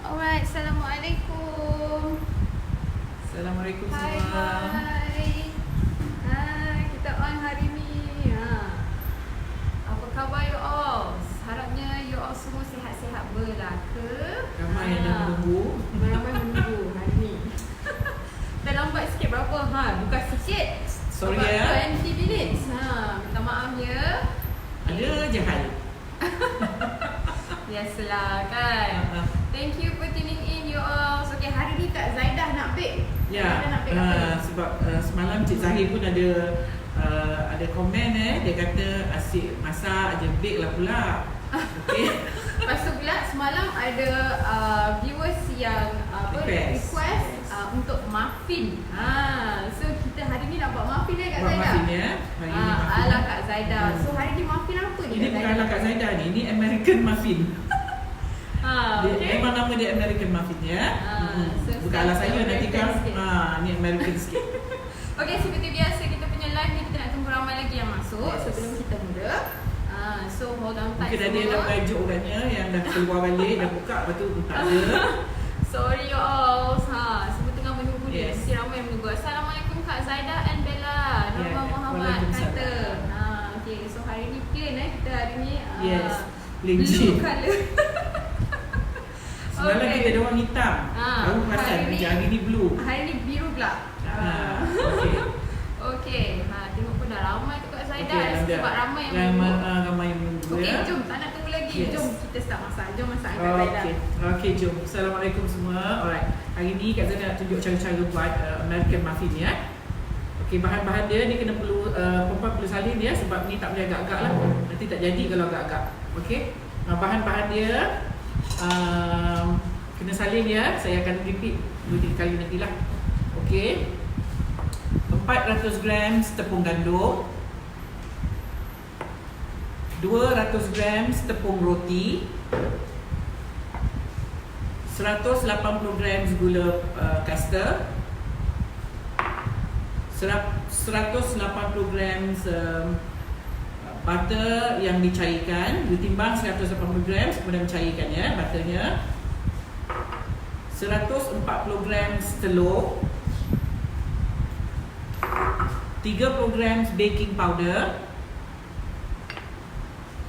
Alright, Assalamualaikum. Assalamualaikum Hai, semua. hai. Kita on hari ni. Apa khabar you all? Harapnya you all semua sihat-sihat belaka. Ramai yang dah menunggu. Ramai menunggu hari ni. Dah lambat sikit berapa? Bukan sikit. Sorry About ya. 20 minutes. Minta maaf ya. Ada je hal. Biasalah kan. Thank you for tuning in you all. So, okay, hari ni Kak Zaidah nak bake. Ya, Zaidah nak bake apa? sebab semalam Cik Zahir pun ada komen dia kata asyik masak aja, bake lah pula. Okey. Lepas tu pula semalam ada viewers yang request untuk muffin. So kita hari ni nak buat muffin Kak Buat Zaidah. muffin ya. Hari ni muffin. Ala Kak Zaidah. So hari ni muffin apa ni? Ini bukan ala Kak Zaidah ni, ini American muffin. Okay. Memang nama dia American muffin ya. So Bukan ala saya nanti kan. American sikit. Ni American sikit. Okay, seperti biasa kita punya live ni kita nak tunggu ramai lagi yang masuk sebelum kita mula. So hold on tight Mungkin ada yang dah belajar orangnya yang dah keluar balik, dah buka, lepas tu tak ada. Sorry you all. Semua tengah menunggu dia. Yes. Mesti ramai yang menunggu. Assalamualaikum Kak Zaidah and Bella. Nama Muhammad Waalaikumsalam. kata. Okay, so hari ni plain kita hari ni Yes, blue legit. colour. Semalam Okay. kita ada orang hitam. Baru perasan hari ni- macam hari ni blue. Hari ni biru pula. Okey. Okay, tengok pun dah ramai tu Kak Zaidah. Okey, Sebab ramai yang menunggu. ramai yang menunggu Okay, ya. jom. Tak nak tunggu lagi. Yes. Jom kita start masak. Jom masak Kak Zaidah. Okey, jom. Assalamualaikum semua. Alright. Hari ni Kak Zainal nak tunjuk cara-cara buat American muffin ya. Okey, bahan-bahan dia ni kena perlu perempuan perlu salin ya sebab ni tak boleh agak-agak lah. Nanti tak jadi kalau agak-agak. Okey. Bahan-bahan dia kena salin ya. Saya akan repeat 2-3 kali nantilah. Okey. 400 gram tepung gandum, 200 gram tepung roti, 180 gram gula caster, 180 gram butter yang dicairkan, ditimbang 180 gram kemudian cairkan ya butternya, 140 gram telur, 30 gram baking powder,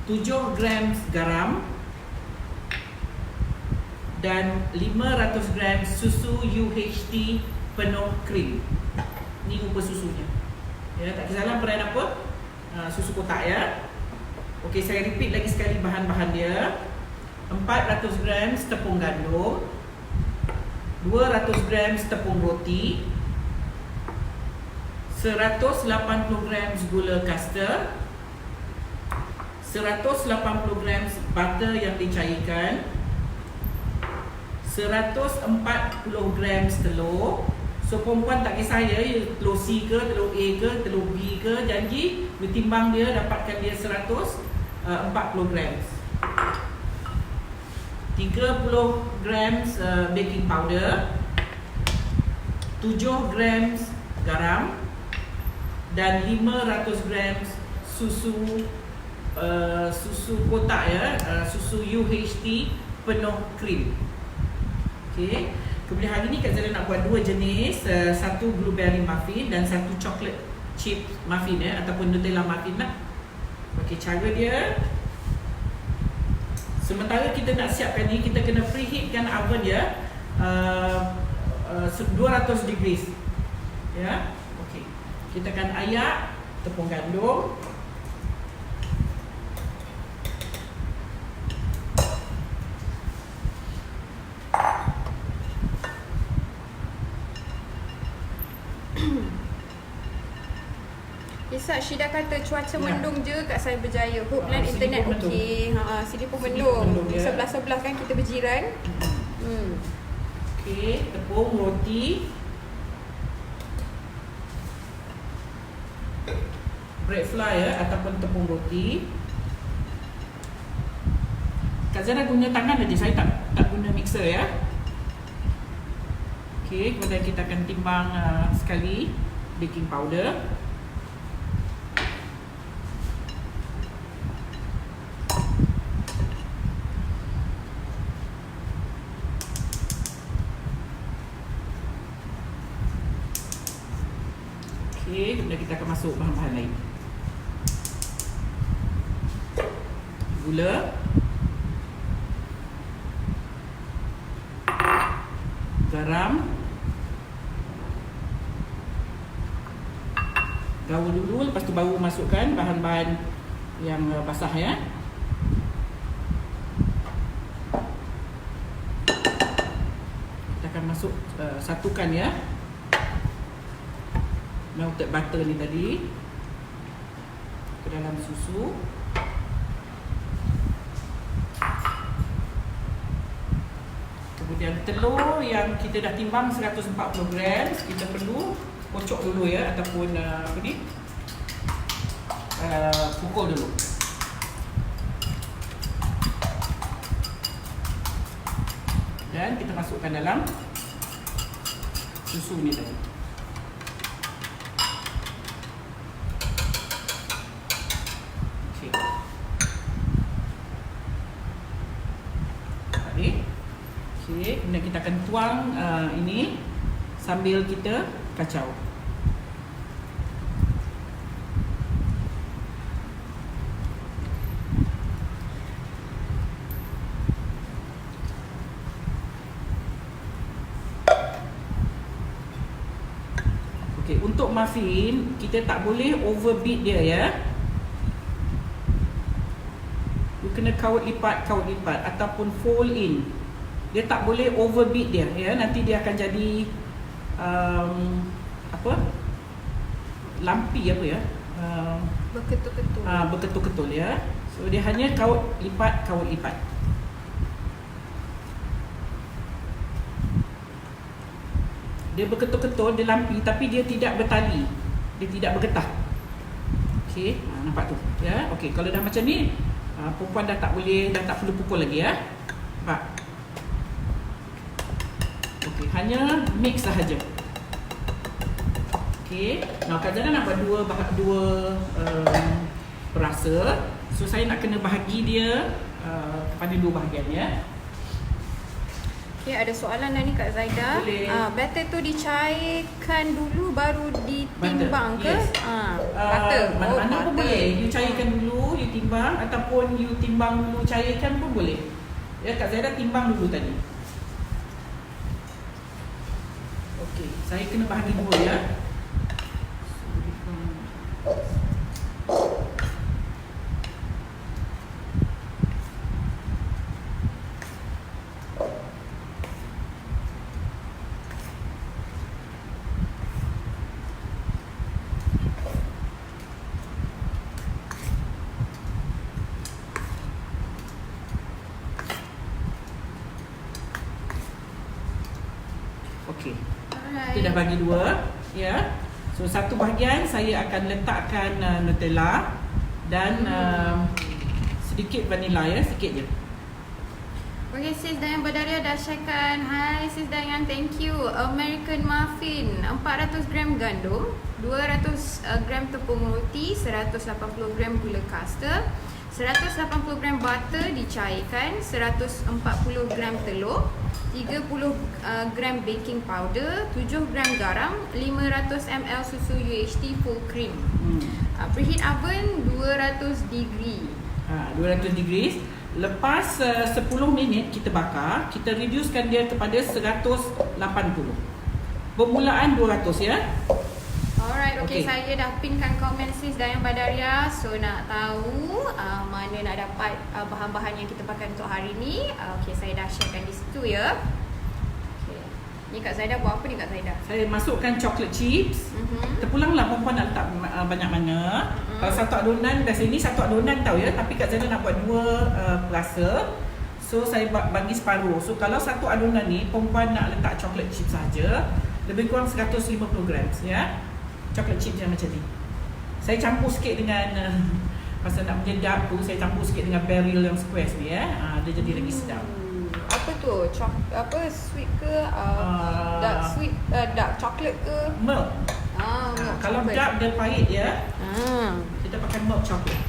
7 gram garam dan 500 gram susu UHT penuh krim. Ni rupa susunya. Ya, tak kisahlah brand apa. Susu kotak ya. Okey, saya repeat lagi sekali bahan-bahan dia. 400 gram tepung gandum, 200 gram tepung roti, 180 gram gula caster, 180 gram butter yang dicairkan, 140 gram telur. So perempuan tak kisah ya, telur C ke, telur A ke, telur B ke, janji ditimbang dia dapatkan dia 140 gram. 30 gram baking powder, 7 gram garam dan 500 gram susu kotak ya, susu UHT penuh krim. Okey. Kemudian hari ni Kak Zara nak buat dua jenis, satu blueberry muffin dan satu chocolate chip muffin ya, ataupun Nutella muffin lah. Okey, cara dia sementara kita nak siapkan ni, kita kena preheatkan oven ya, 200 degrees ya. Okey. Kita akan ayak tepung gandum, Isak Syida kata cuaca Ya. mendung je kat saya berjaya. Hope land sini internet pun mendung. okey. Sini pun Sini mendung. pun mendung, ya. Sebelah-sebelah kan kita berjiran. Okey, tepung roti, bread flour ya, ataupun tepung roti. Kak Zara guna tangan aja, saya tak guna mixer ya. Okey, kemudian kita akan timbang sekali baking powder. Okey, kemudian kita akan masuk bahan-bahan lain. Gula, garam, gaul dulu, lepas tu baru masukkan bahan-bahan yang basah ya. Kita akan masuk satukan ya melted butter ni tadi ke dalam susu. Kemudian telur yang kita dah timbang 140 gram, kita perlu kocok dulu ya, ataupun apa ni, pukul dulu. Dan kita masukkan dalam susu ni tadi. Okey. Tadi. Okey, kemudian kita akan tuang ini sambil kita kacau. Okey, untuk muffin kita tak boleh overbeat dia ya. You kena kaut lipat ataupun fold in. Dia tak boleh overbeat dia ya, nanti dia akan jadi apa? Lumpy apa ya? Berketul-ketul. Berketul-ketul ya. So dia hanya kaut lipat. Dia berketul-ketul, dia lumpy tapi dia tidak bertali. Dia tidak bergetah. Okey, nampak tu ya. Okey, kalau dah macam ni, perempuan dah tak perlu pukul lagi ya. Nampak? Okey, hanya mix sahaja. Okey, now Kak Zana nak buat dua perasa. So saya nak kena bahagi dia kepada dua bahagian ya. Okay, ada soalan dah ni Kak Zaida. Batter tu dicairkan dulu baru ditimbang butter, ke? yes. Butter. Mana-mana pun boleh. You cairkan dulu, you timbang, ataupun you timbang dulu cairkan pun boleh. Ya, Kak Zaida timbang dulu tadi. Okey, saya kena bahagi dua ya. Okey. Kita dah bagi dua, ya. So satu bahagian saya akan letakkan Nutella dan sedikit vanilla ya, sikit je. Okay, Sis Dayan Badaria dah sharekan. Hai Sis Dayan, thank you. American muffin 400 gram gandum, 200 gram tepung roti, 180 gram gula caster, 180 gram butter dicairkan, 140 gram telur, 30 gram baking powder, 7 gram garam, 500 ml susu UHT full cream. Preheat oven 200 degree. 200 degrees. Lepas 10 minit kita bakar, kita reducekan dia kepada 180. Permulaan 200 ya. Alright, okay. Okay. Saya dah pinkan komen Sis Dayan Badaria. So nak tahu mana nak dapat bahan-bahan yang kita pakai untuk hari ni. Okay, saya dah sharekan di situ ya. Okay. Ni Kak Zaida buat apa ni Kak Zaida? Saya masukkan chocolate chips. Terpulanglah perempuan nak letak banyak mana. Kalau satu adunan, biasa ni satu adunan tau ya. Tapi Kak Zaida nak buat dua perasa. So saya bagi separuh. So kalau satu adunan ni perempuan nak letak chocolate chips saja, lebih kurang 150 gram ya. Chocolate chips yang macam ni. Saya campur sikit dengan pasal nak menyedap tu, saya campur sikit dengan barrel yang squares ni ya. Dia jadi lagi sedap. Apa tu? Sweet ke? Dark sweet, dark chocolate ke? Milk. Milk Kalau chocolate. dark dia pahit ya. Kita pakai milk chocolate.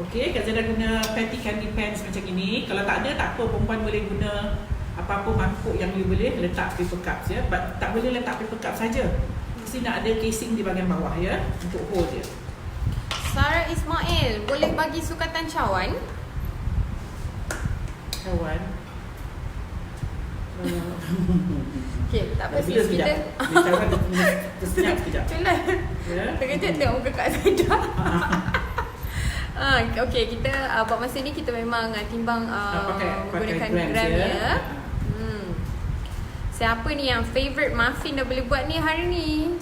Okey, Kak Zaida guna patty candy pans macam ini. Kalau tak ada, tak apa, perempuan boleh guna apa-apa mangkuk yang you boleh letak paper cups ya. But tak boleh letak paper cup saja. mesti nak ada casing di bahagian bawah ya, untuk hold dia. Sarah Ismail, boleh bagi sukatan cawan? Kawan. Okay, tak apa Bila sis, sekejap. kita Dia cawan tersenyap sekejap. itulah. Ya. Terkejut tengok muka Kak Zaida. Okay, kita buat masa ni kita memang timbang Pakai menggunakan grams gram ya. ya. Siapa ni yang favourite muffin dah boleh buat ni hari ni?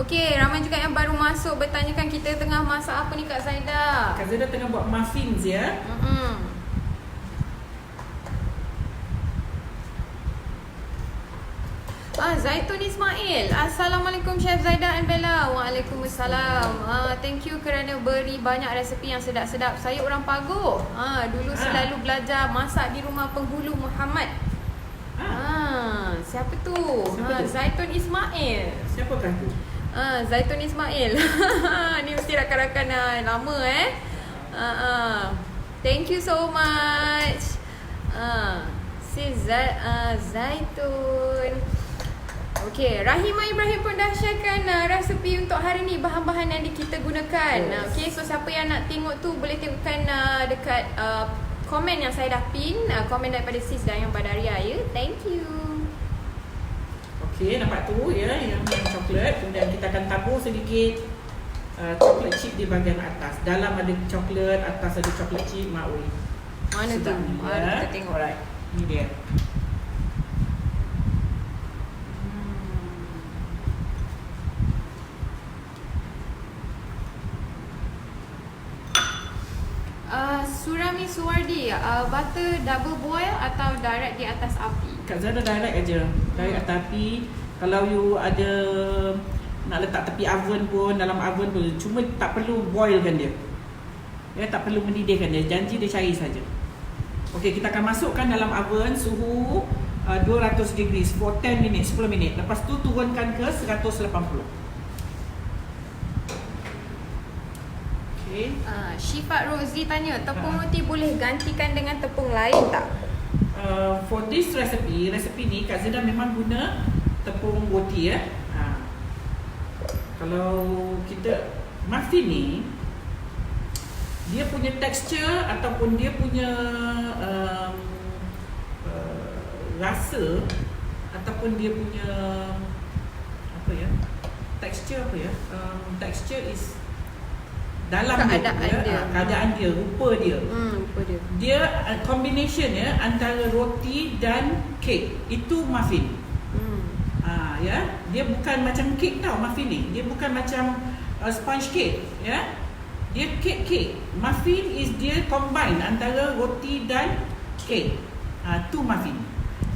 Okay, ramai juga yang baru masuk bertanyakan kita tengah masak apa ni Kak Zaida. Kak Zaida tengah buat muffins ya. Zaitun Ismail. Assalamualaikum Chef Zaida and Bella. Waalaikumsalam. Thank you kerana beri banyak resepi yang sedap-sedap. Saya orang Pagoh. Dulu selalu belajar masak di rumah penghulu Muhammad. Siapa tu? Siapa tu? Zaitun Ismail. Siapakah tu? Zaitun Ismail. Ni mesti rakan-rakan lama Thank you so much. Sis Zaitun. Okey, Rahimah Ibrahim pun dah sharekan resepi untuk hari ni, bahan-bahan yang kita gunakan. Yes. Okey, so siapa yang nak tengok tu boleh tengokkan dekat komen yang saya dah pin, komen daripada Sis Dayang Badaria ya. Thank you. Okey, nampak tu ya, yang coklat. Kemudian kita akan tabur sedikit coklat chip di bahagian atas. Dalam ada coklat, atas ada coklat chip. Maui. Mana tu? Mari kita tengok. Alright, ni dia. Surami Suwardi, butter double boil atau direct di atas api? Kak Zara direct aja. Direct atas api. Kalau you ada nak letak tepi oven pun, dalam oven pun, cuma tak perlu boilkan dia. Ya, tak perlu mendidihkan dia. Janji dia cair saja. Okey, kita akan masukkan dalam oven suhu 200 degrees for 10 minit, 10 minit. Lepas tu turunkan ke 180. Okay. Syifa Rozi tanya, tepung roti boleh gantikan dengan tepung lain tak? For this recipe ni Kak Zida memang guna tepung roti ya. Kalau kita muffin ni, dia punya tekstur ataupun dia punya rasa ataupun dia punya apa ya? Tekstur apa ya? Tekstur is dalam keadaan dia, rupa dia. Rupa dia. Dia combination ya antara roti dan kek. Itu muffin. Ya, dia bukan macam kek tau muffin ni. Dia bukan macam sponge cake ya. Dia kek. Muffin is dia combine antara roti dan kek. Tu muffin.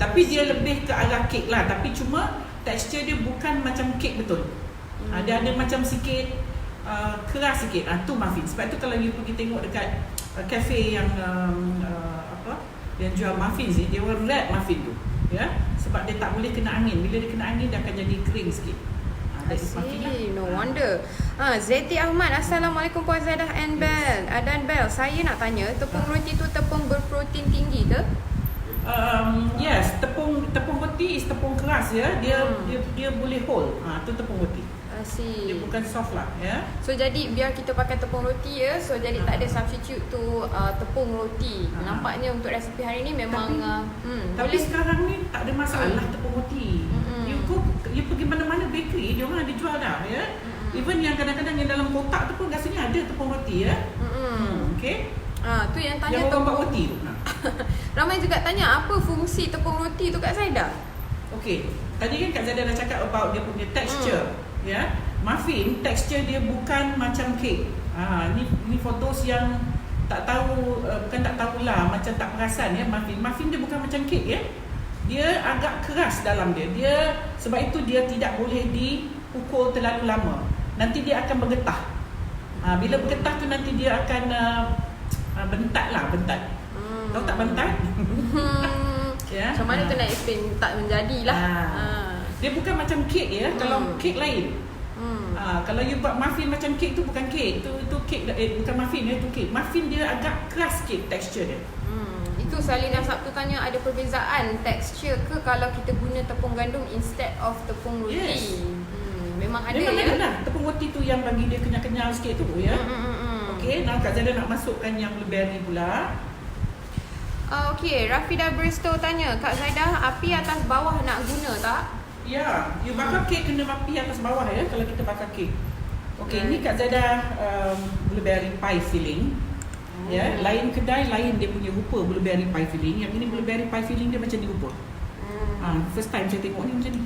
Tapi dia lebih ke arah kek lah, tapi cuma tekstur dia bukan macam kek betul. Dia ada macam sikit keras sikit. Tu muffin. Sebab tu kalau you pergi tengok dekat cafe yang yang jual muffin ni, dia will wrap muffin tu ya, sebab dia tak boleh kena angin. Bila dia kena angin dia akan jadi kering sikit. No wonder. Zeti Ahmad, Assalamualaikum Puan Zaidah and Bel. Dan Bel, saya nak tanya, tepung roti tu tepung berprotein tinggi ke? Yes, tepung roti is tepung keras ya. Dia boleh hold. Tu tepung roti. Dia bukan soft lah ya. So jadi biar kita pakai tepung roti ya. So jadi tak ada substitute tu tepung roti. Nampaknya untuk resepi hari ni memang tapi sekarang ni tak ada masalah tepung roti. You pergi mana-mana bakery, dia orang ada jual dah ya. Even yang kadang-kadang yang dalam kotak tu pun rasanya ada tepung roti ya. Okay. Tu yang tanya yang orang buat roti tu. Ramai juga tanya apa fungsi tepung roti tu Kak Zaida? Okay. Tadi kan Kak Zaida dah cakap about dia punya texture. Ya, muffin tekstur dia bukan macam kek. Ni for those yang tak tahu, bukan tak tahulah, macam tak perasan ya, muffin dia bukan macam kek ya. Dia agak keras dalam dia. Sebab itu dia tidak boleh dipukul terlalu lama. Nanti dia akan bergetah. Bila bergetah tu nanti dia akan bentat. Tahu tak bentat? Ya. Macam mana tu nak explain tak menjadilah. Dia bukan macam kek ya. Kalau kek lain. Kalau you buat muffin macam kek tu bukan kek. Itu kek bukan muffin ya, itu kek. Muffin dia agak keras sikit tekstur dia. Tu Salina Sabtu tanya ada perbezaan tekstur ke kalau kita guna tepung gandum instead of tepung roti? Yes. Memang ada Memang ya. ada lah. Tepung roti tu yang bagi dia kenyal-kenyal sikit tu ya. Okey, now Kak Zaida nak masukkan yang blueberry pula. Okey, Rafida Bristow tanya, Kak Zaidah, api atas bawah nak guna tak? Ya, you bakar kek kena api atas bawah ya kalau kita bakar kek. Okey, ni Kak Zaida blueberry pie filling. Ya, lain kedai lain dia punya rupa blueberry pie filling. Yang ini blueberry pie filling dia macam ni rupa. First time saya tengok ni macam ni.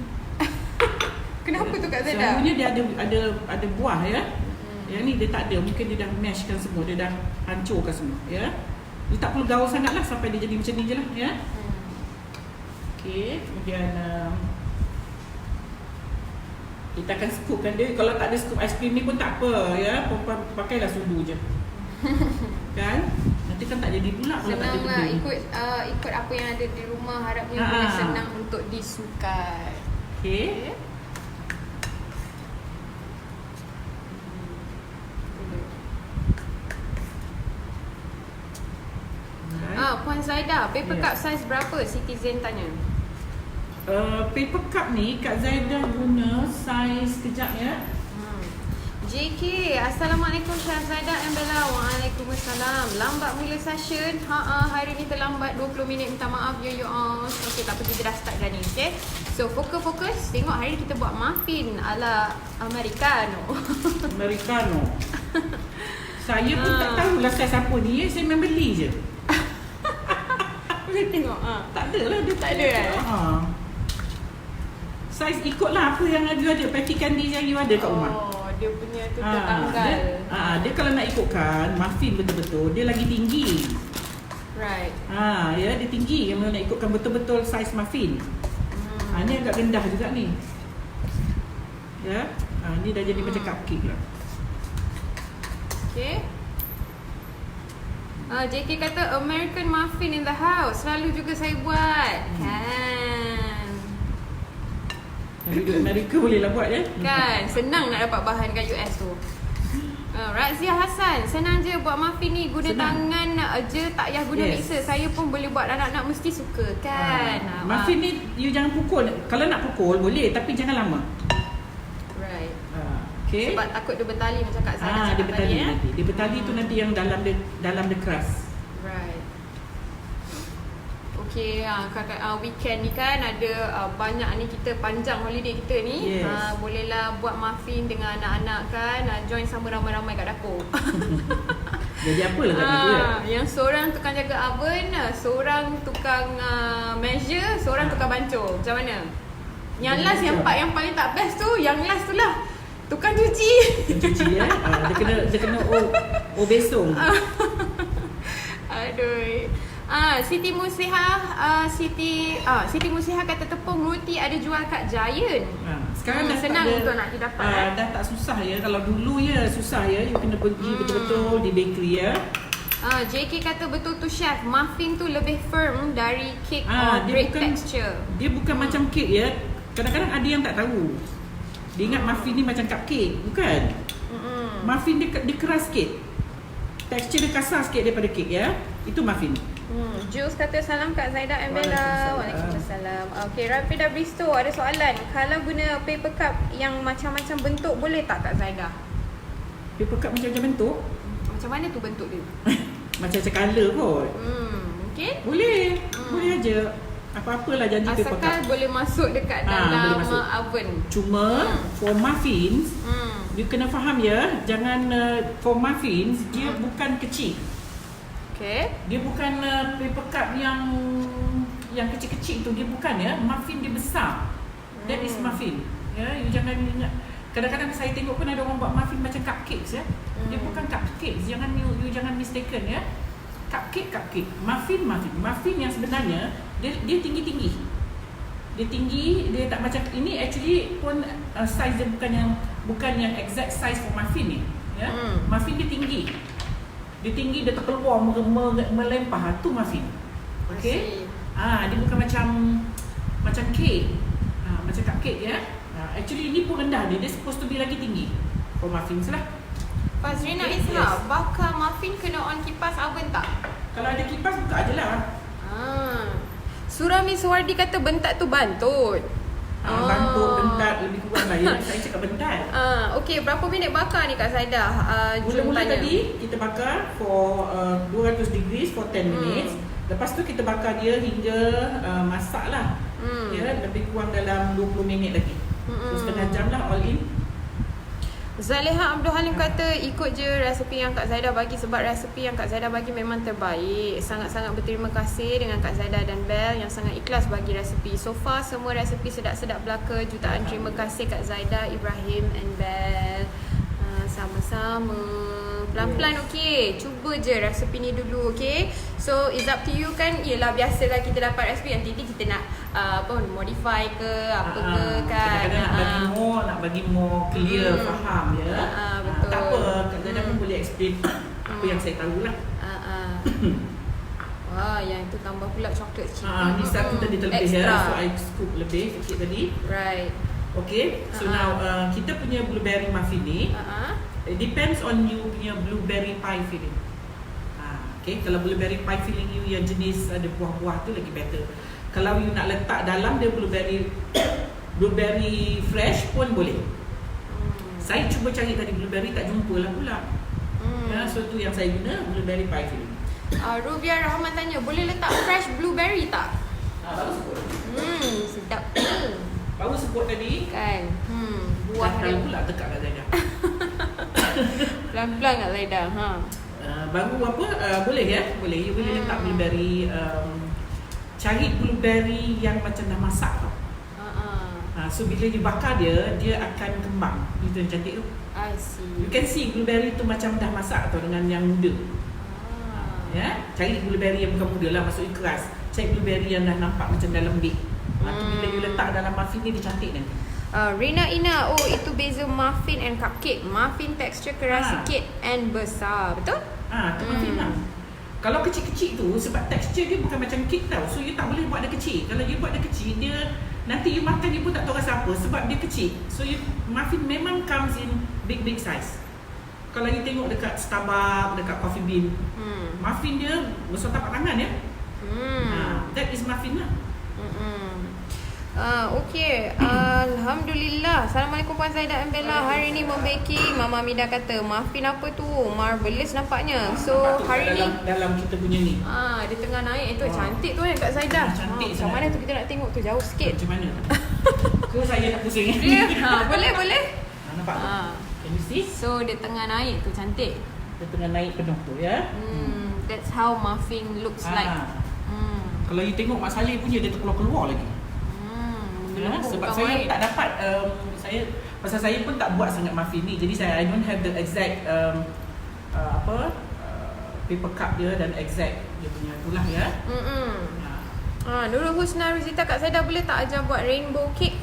Kenapa tu Kak Zaidah? Selalunya dia ada buah ya. Yang ni dia tak ada, mungkin dia dah mashkan semua, dia dah hancurkan semua ya. Dia tak perlu gaul sangat lah sampai dia jadi macam ni je lah ya. Okey, kemudian kita akan scoopkan dia. Kalau tak ada scoop aiskrim ni pun tak apa ya. Pakailah sudu je. Kan? Nanti kan tak jadi pula kalau tak ada Senang lah, benda. ikut apa yang ada di rumah. Harapnya boleh senang untuk disukai. Okey. Puan Zaidah, paper cup size berapa? Citizen tanya. Paper cup ni Kak Zaida guna saiz kejap ya. JK, Assalamualaikum Syah Zaidah and Bella. Waalaikumsalam. Lambat mula session. Hari ni terlambat 20 minit. Minta maaf ya all. Okey, tak apa, kita dah start dah ni. Okay. So fokus. Tengok hari ni kita buat muffin ala Americano. Americano. Saya pun tak tahulah saiz apa ni. Saya memang beli je. Boleh tengok. Tak ada lah, dia Tak ada saiz ikutlah apa yang you ada. Packing candy yang you ada kat rumah. Oh, dia punya tu tertanggal. Dia kalau nak ikutkan muffin betul-betul, dia lagi tinggi. Right. Ya, dia tinggi. Kalau nak ikutkan betul-betul saiz muffin. Ni agak rendah juga ni. Ya. Ni dah jadi macam cupcake lah. Okay. JK kata American muffin in the house. Selalu juga saya buat. Kan. Yang duduk Amerika boleh lah buat ya. Kan, senang nak dapat bahan kat US tu. Razia Hassan, senang je buat muffin ni. Guna tangan je, tak payah guna mixer. Saya pun boleh buat, anak-anak mesti suka kan. Muffin ni you jangan pukul. Kalau nak pukul boleh, tapi jangan lama. Right. Okay. Sebab takut dia bertali macam Kak Zaidah dia bertali nanti. Dia bertali tu nanti yang dalam the crust. Right. Okay, weekend ni kan ada banyak ni, kita panjang holiday kita ni. Yes. Bolehlah buat muffin dengan anak-anak kan. Join sama ramai-ramai kat dapur. Jadi apalah kat situ ya? Yang seorang tukang jaga oven, seorang tukang measure, seorang tukang bancur. Macam mana? Yang last, yang paling tak best tu, yang last tu lah. Tukang cuci. Cuci ya. Dia kena besong. Aduh. Siti Musliha Siti Musliha kata tepung roti ada jual kat Giant. Sekarang dah senang tak ada, untuk nak didapat. Dah tak susah ya. Kalau dulu ya susah ya. You kena pergi betul-betul di bakery ya. JK kata betul tu chef, muffin tu lebih firm dari cake or bread texture. Dia bukan macam kek ya. Kadang-kadang ada yang tak tahu. Dia ingat muffin ni macam cupcake. Bukan. Muffin dia keras sikit. Tekstur dia kasar sikit daripada kek ya. Itu muffin. Jules kata salam Kak Zaidah and Bella. Waalaikumsalam. Okay, Rafida Bristow ada soalan. Kalau guna paper cup yang macam-macam bentuk, boleh tak Kak Zaidah? Paper cup macam-macam bentuk? Macam mana tu bentuk dia? Macam-macam colour kot. Okay. Boleh. Boleh aja. Apa-apalah janji paper cup. Asalkan boleh masuk dekat dalam oven. Cuma for muffins, you kena faham ya, jangan for muffins dia bukan kecil. Okay. Dia bukan paper cup yang kecil-kecil tu, dia bukan ya. Muffin dia besar. That is muffin. Ya, you jangan ingat. Kadang-kadang saya tengok pun ada orang buat muffin macam cupcakes ya. Dia bukan cupcakes. Jangan you jangan mistaken ya. Cupcake. Muffin yang sebenarnya dia tinggi-tinggi. Dia tinggi, dia tak macam ini actually pun size dia bukan yang exact size for muffin ni. Ya. Muffin dia tinggi. Dia tinggi, dia terkeluar melempah, tu muffin. Okey. Dia bukan macam cake. Macam cupcake ya. Actually ini pun rendah dia supposed to be lagi tinggi. For muffins lah. Fazrina Isha, bakar muffin kena on kipas oven tak? Kalau ada kipas buka aje lah. Surah Miss Wardi kata bentat tu bantut. Bantut, bentat, lebih kurang lah ya. Saya cakap bentat. Okey, berapa minit bakar ni Kak Zaidah? Mula-mula tadi kita bakar for 200 degrees for 10 minutes. Lepas tu kita bakar dia hingga masak lah. Ya, lebih kurang dalam 20 minit lagi. So setengah jam lah all in. Zaleha Abdul Halim kata ikut je resepi yang Kak Zaidah bagi sebab resepi yang Kak Zaidah bagi memang terbaik. Sangat-sangat berterima kasih dengan Kak Zaidah dan Bel yang sangat ikhlas bagi resepi. So far semua resepi sedap-sedap belaka. Jutaan terima kasih Kak Zaidah, Ibrahim and Bel. Sama-sama. Pelan-pelan okey. Cuba je resepi ni dulu okey. So it's up to you kan. Yelah biasalah kita dapat resepi nanti kita nak modify ke apa ke kan. Kadang-kadang nak bagi more clear, faham ya. Betul. Tak apa, kadang-kadang pun boleh explain apa yang saya tahu lah. Wah, yang itu tambah pula coklat chip. Ni satu tadi terlebih ya. So I scoop lebih sikit tadi. Right. Okay, so now kita punya blueberry muffin ni it depends on you punya blueberry pie filling. Okay, kalau blueberry pie filling you yang jenis ada buah-buah tu lagi better. Kalau you nak letak dalam dia blueberry fresh pun boleh. Saya cuba cari tadi blueberry tak jumpa lah pula. Ya, so tu yang saya guna blueberry pie filling. Rubia Rahman tanya, boleh letak fresh blueberry tak? Baru sebut. Sedap tu. Baru sebut tadi. Kan. Buah dia pula tekak kat Zaidah. Pelan-pelan kat Zaidah. Baru apa? Boleh ya? Boleh. You boleh letak blueberry. Cari blueberry yang macam dah masak tau. So bila you bakar dia akan kembang. Itu yang cantik tu. I see. You can see blueberry tu macam dah masak tau dengan yang muda. Ya, cari blueberry yang bukan muda lah, maksudnya keras. Cari blueberry yang dah nampak macam dah lembik. Tu bila you letak dalam muffin ni dia cantik nanti. Rina Ina, itu beza muffin and cupcake. Muffin tekstur keras sikit and besar, betul? Tu muffin lah. Kalau kecil-kecil tu sebab tekstur dia bukan macam cake tau. So you tak boleh buat dia kecil. Kalau you buat dia kecil, dia nanti you makan dia pun tak tahu rasa apa sebab dia kecil. So muffin memang comes in big size. Kalau you tengok dekat Starbucks, dekat Coffee Bean, muffin dia besar tapak tangan ya. That is muffin lah. Okay, Alhamdulillah. Assalamualaikum Puan Zaidah and Bella. Hari ni membaking. Mama Mida kata muffin apa tu? Marvelous nampaknya. So hari ni dalam kita punya ni. Dia tengah naik. Itu cantik tu kan Kak Zaidah. Cantik macam mana tu kita nak tengok tu jauh sikit. Macam mana? Ke saya nak pusing? Boleh. Nampak tu? Can you see? So dia tengah naik tu cantik. Dia tengah naik penuh tu ya. That's how muffin looks like. Kalau you tengok Mak Saleh punya dia terkeluar lagi. Sebab saya tak dapat pasal saya pun tak buat sangat muffin ni. Jadi I don't have the exact paper cup dia dan exact dia punya itulah ya. Nurul Husna Rizita, Kak Zaidah boleh tak ajar buat rainbow cake?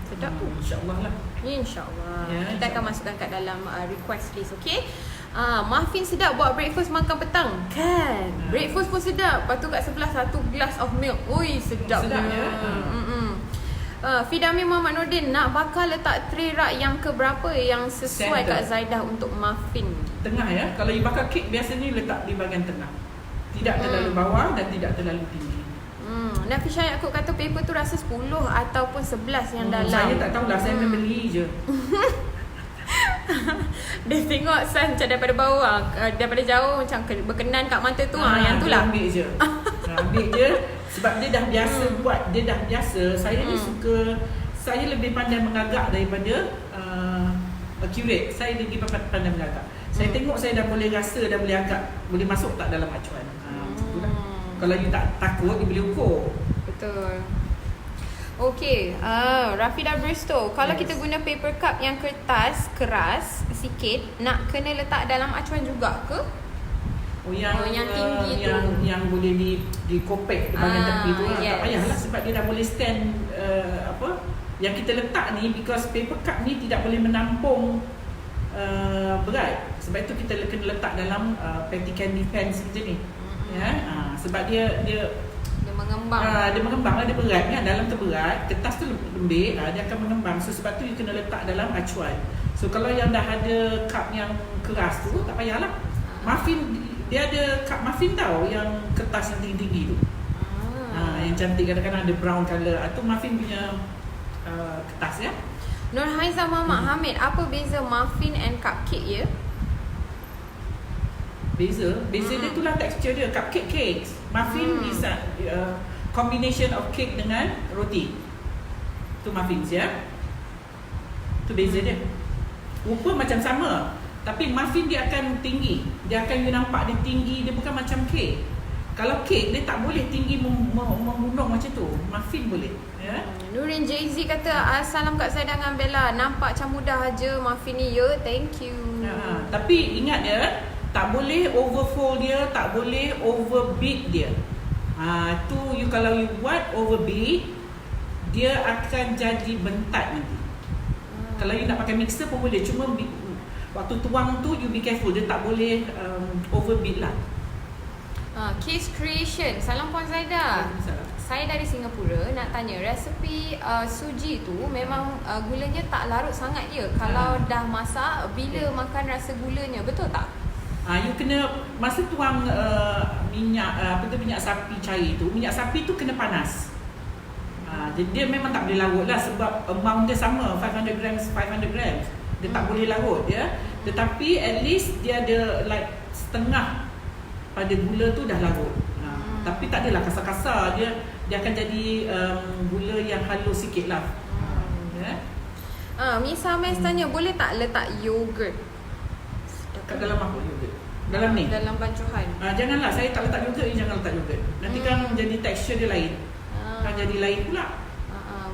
Sedap tu. InsyaAllah lah. InsyaAllah. Kita akan masukkan kat dalam request list, okay? Muffin sedap buat breakfast makan petang. Kan? Breakfast pun sedap. Lepas tu kat sebelah satu glass of milk. Ui, sedapnya. Fidami Muhammad Nordin, nak bakar letak tray rak yang keberapa yang sesuai Kak Zaidah untuk muffin? Tengah ya. Kalau you bakar kek biasanya letak di bahagian tengah. Tidak terlalu bawah dan tidak terlalu tinggi. Nafisha Yaakob kata paper tu rasa 10 ataupun 11 yang dalam. Saya tak tahulah, saya membeli je. Dia tengok San macam daripada bawah, daripada jauh macam berkenan kat mata tu. Yang tu lah. Ambil je. Ambil je sebab dia dah biasa buat, dia dah biasa. Saya ni saya lebih pandai mengagak daripada accurate. Saya lebih pandai mengagak. Saya tengok saya dah boleh rasa, dah boleh agak, boleh masuk tak dalam acuan. Kalau you tak takut, you boleh ukur. Betul. Okay, Rafida Bristow, kalau kita guna paper cup yang kertas keras sikit, nak kena letak dalam acuan juga ke? Yang tinggi tu, yang boleh dikopek di bahagian tepi tu. Tak payahlah sebab dia dah boleh stand yang kita letak ni, because paper cup ni tidak boleh menampung berat. Sebab itu kita kena letak dalam petty candy pans kita ni. Sebab dia mengembang. Dia mengembang lah, dia berat kan, dalam tu berat, kertas tu lembik, dia akan mengembang. So sebab tu you kena letak dalam acuan. So kalau yang dah ada cup yang keras tu, tak payahlah. Muffin Dia ada cup muffin tau, yang kertas yang tinggi-tinggi tu. Yang cantik, kadang-kadang ada brown colour. Itu muffin punya kertas ya. Nur Haiza Muhammad Hamid, apa beza muffin and cupcake ya? Beza dia itulah tekstur dia. Cupcake cakes. Muffin is a combination of cake dengan roti. Tu muffins ya. Tu beza dia. Rupa macam sama, tapi muffin dia akan tinggi. Dia akan you nampak dia tinggi, dia bukan macam cake. Kalau cake dia tak boleh tinggi menggunung macam tu. Muffin boleh ya. Nurin Jay-Z kata, salam Kak Zaidah dengan Bella. Nampak macam mudah aja muffin ni ya. Thank you. Tapi ingat ya, tak boleh overfold dia, tak boleh overbeat dia. Tu you kalau you buat overbeat, dia akan jadi bentat nanti. Kalau you nak pakai mixer pun boleh, cuma waktu tuang tu you be careful, dia tak boleh overbeat lah. Case Creation, salam Puan Zaidah. Saya dari Singapura, nak tanya resepi suji tu memang gulanya tak larut sangat je. Kalau dah masak, bila makan rasa gulanya, betul tak? You kena masa tuang minyak minyak sapi cair tu, minyak sapi tu kena panas. Dia memang tak boleh larut lah, sebab amount dia sama 500 grams. Dia tak boleh larut ya. Tetapi at least dia ada like setengah pada gula tu dah larut. Tapi tak adalah kasar-kasar, dia akan jadi gula yang halus sikit lah. Miss Hames tanya, boleh tak letak yogurt kat dalam apa yogurt? Dalam ni? Dalam pancuhan. Janganlah, saya tak letak yogurt, jangan letak yogurt. Nanti kan jadi tekstur dia lain. Kan jadi lain pula.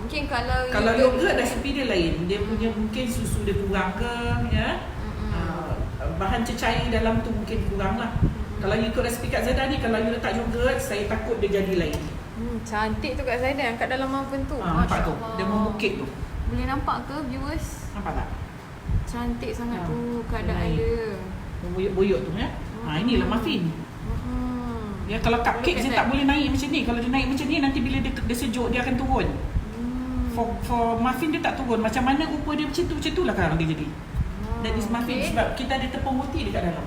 Mungkin kalau yogurt resipi dia lain. Dia punya mungkin susu dia kurang ke ya. Bahan cecair dalam tu mungkin kurang lah. Kalau you ikut resipi Kak Zaidah ni, kalau you letak yogurt, saya takut dia jadi lain. Cantik tu Kak Zaidah yang kat dalam oven tu. Nampak tu, dia membukit tu. Boleh nampak ke viewers? Nampak tak? Cantik sangat tu keadaan dia. Boyok tu ya. Inilah muffin. Ya, kalau cupcake dia tak boleh naik macam ni. Kalau dia naik macam ni, nanti bila dia sejuk dia akan turun. For muffin dia tak turun. Macam mana rupa dia macam tu lah sekarang dia jadi. That is muffin sebab kita ada tepung roti dekat dalam.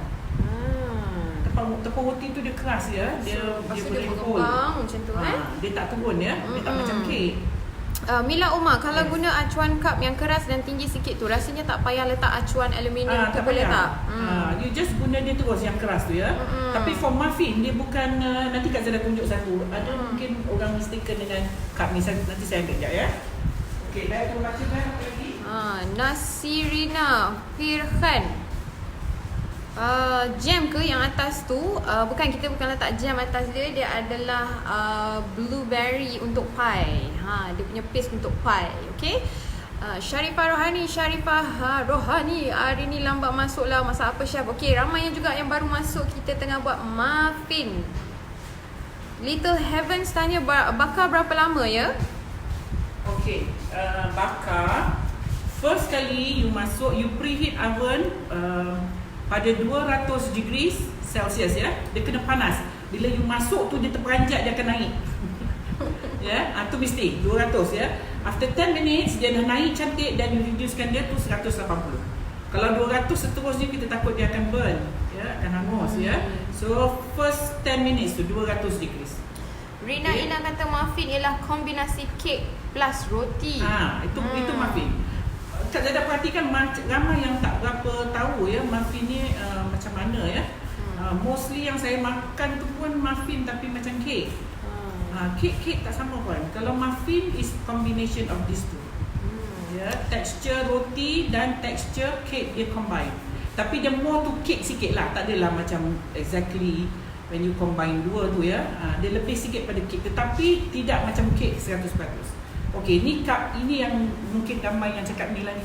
Tepung roti tu dia keras ya. Dia boleh berkembang macam tu dia tak turun ya. Dia tak macam kek. Mila Umar, kalau guna acuan cup yang keras dan tinggi sikit tu, rasanya tak payah letak acuan aluminium tu, boleh tak? You just guna dia terus yang keras tu ya. Tapi for muffin dia bukan nanti Kak Zaidah tunjuk satu. Ada mungkin orang mistaken dengan cup ni. Nanti saya ambil sekejap ya. Okey, dah tu baca dah apa lagi? Nasirina Firhan. Jam ke yang atas tu? Bukan, kita bukan letak jam atas dia. Dia adalah blueberry untuk pie. Dia punya paste untuk pie. Okay. Syarifah Rohani hari ni lambat masuk lah. Masak apa chef? Okay, ramai yang juga yang baru masuk. Kita tengah buat muffin. Little Heavens tanya, bakar berapa lama ya? Okay, bakar first kali you masuk, you preheat oven pada 200 degrees Celsius ya. Dia kena panas. Bila you masuk tu dia terperanjat, dia akan naik. Ya, tu mesti 200 ya. After 10 minutes dia dah naik cantik dan you reducekan dia tu 180. Kalau 200 seterusnya kita takut dia akan burn ya, akan hangus ya. So first 10 minutes tu 200 degrees. Rina Ina kata muffin ialah kombinasi kek plus roti. Itu muffin. Kak Zaidah perhatikan ramai yang tak berapa tahu ya muffin ni macam mana ya. Mostly yang saya makan tu pun muffin tapi macam kek. Kek tak sama pun. Kalau muffin is combination of these two. Ya, texture roti dan texture kek dia combine. Tapi dia more to kek sikit lah. Tak adalah macam exactly when you combine dua tu ya. Dia lebih sikit pada kek, tetapi tidak macam kek 100%. Okey, ni cup ini yang mungkin ramai yang cakap ni lah ni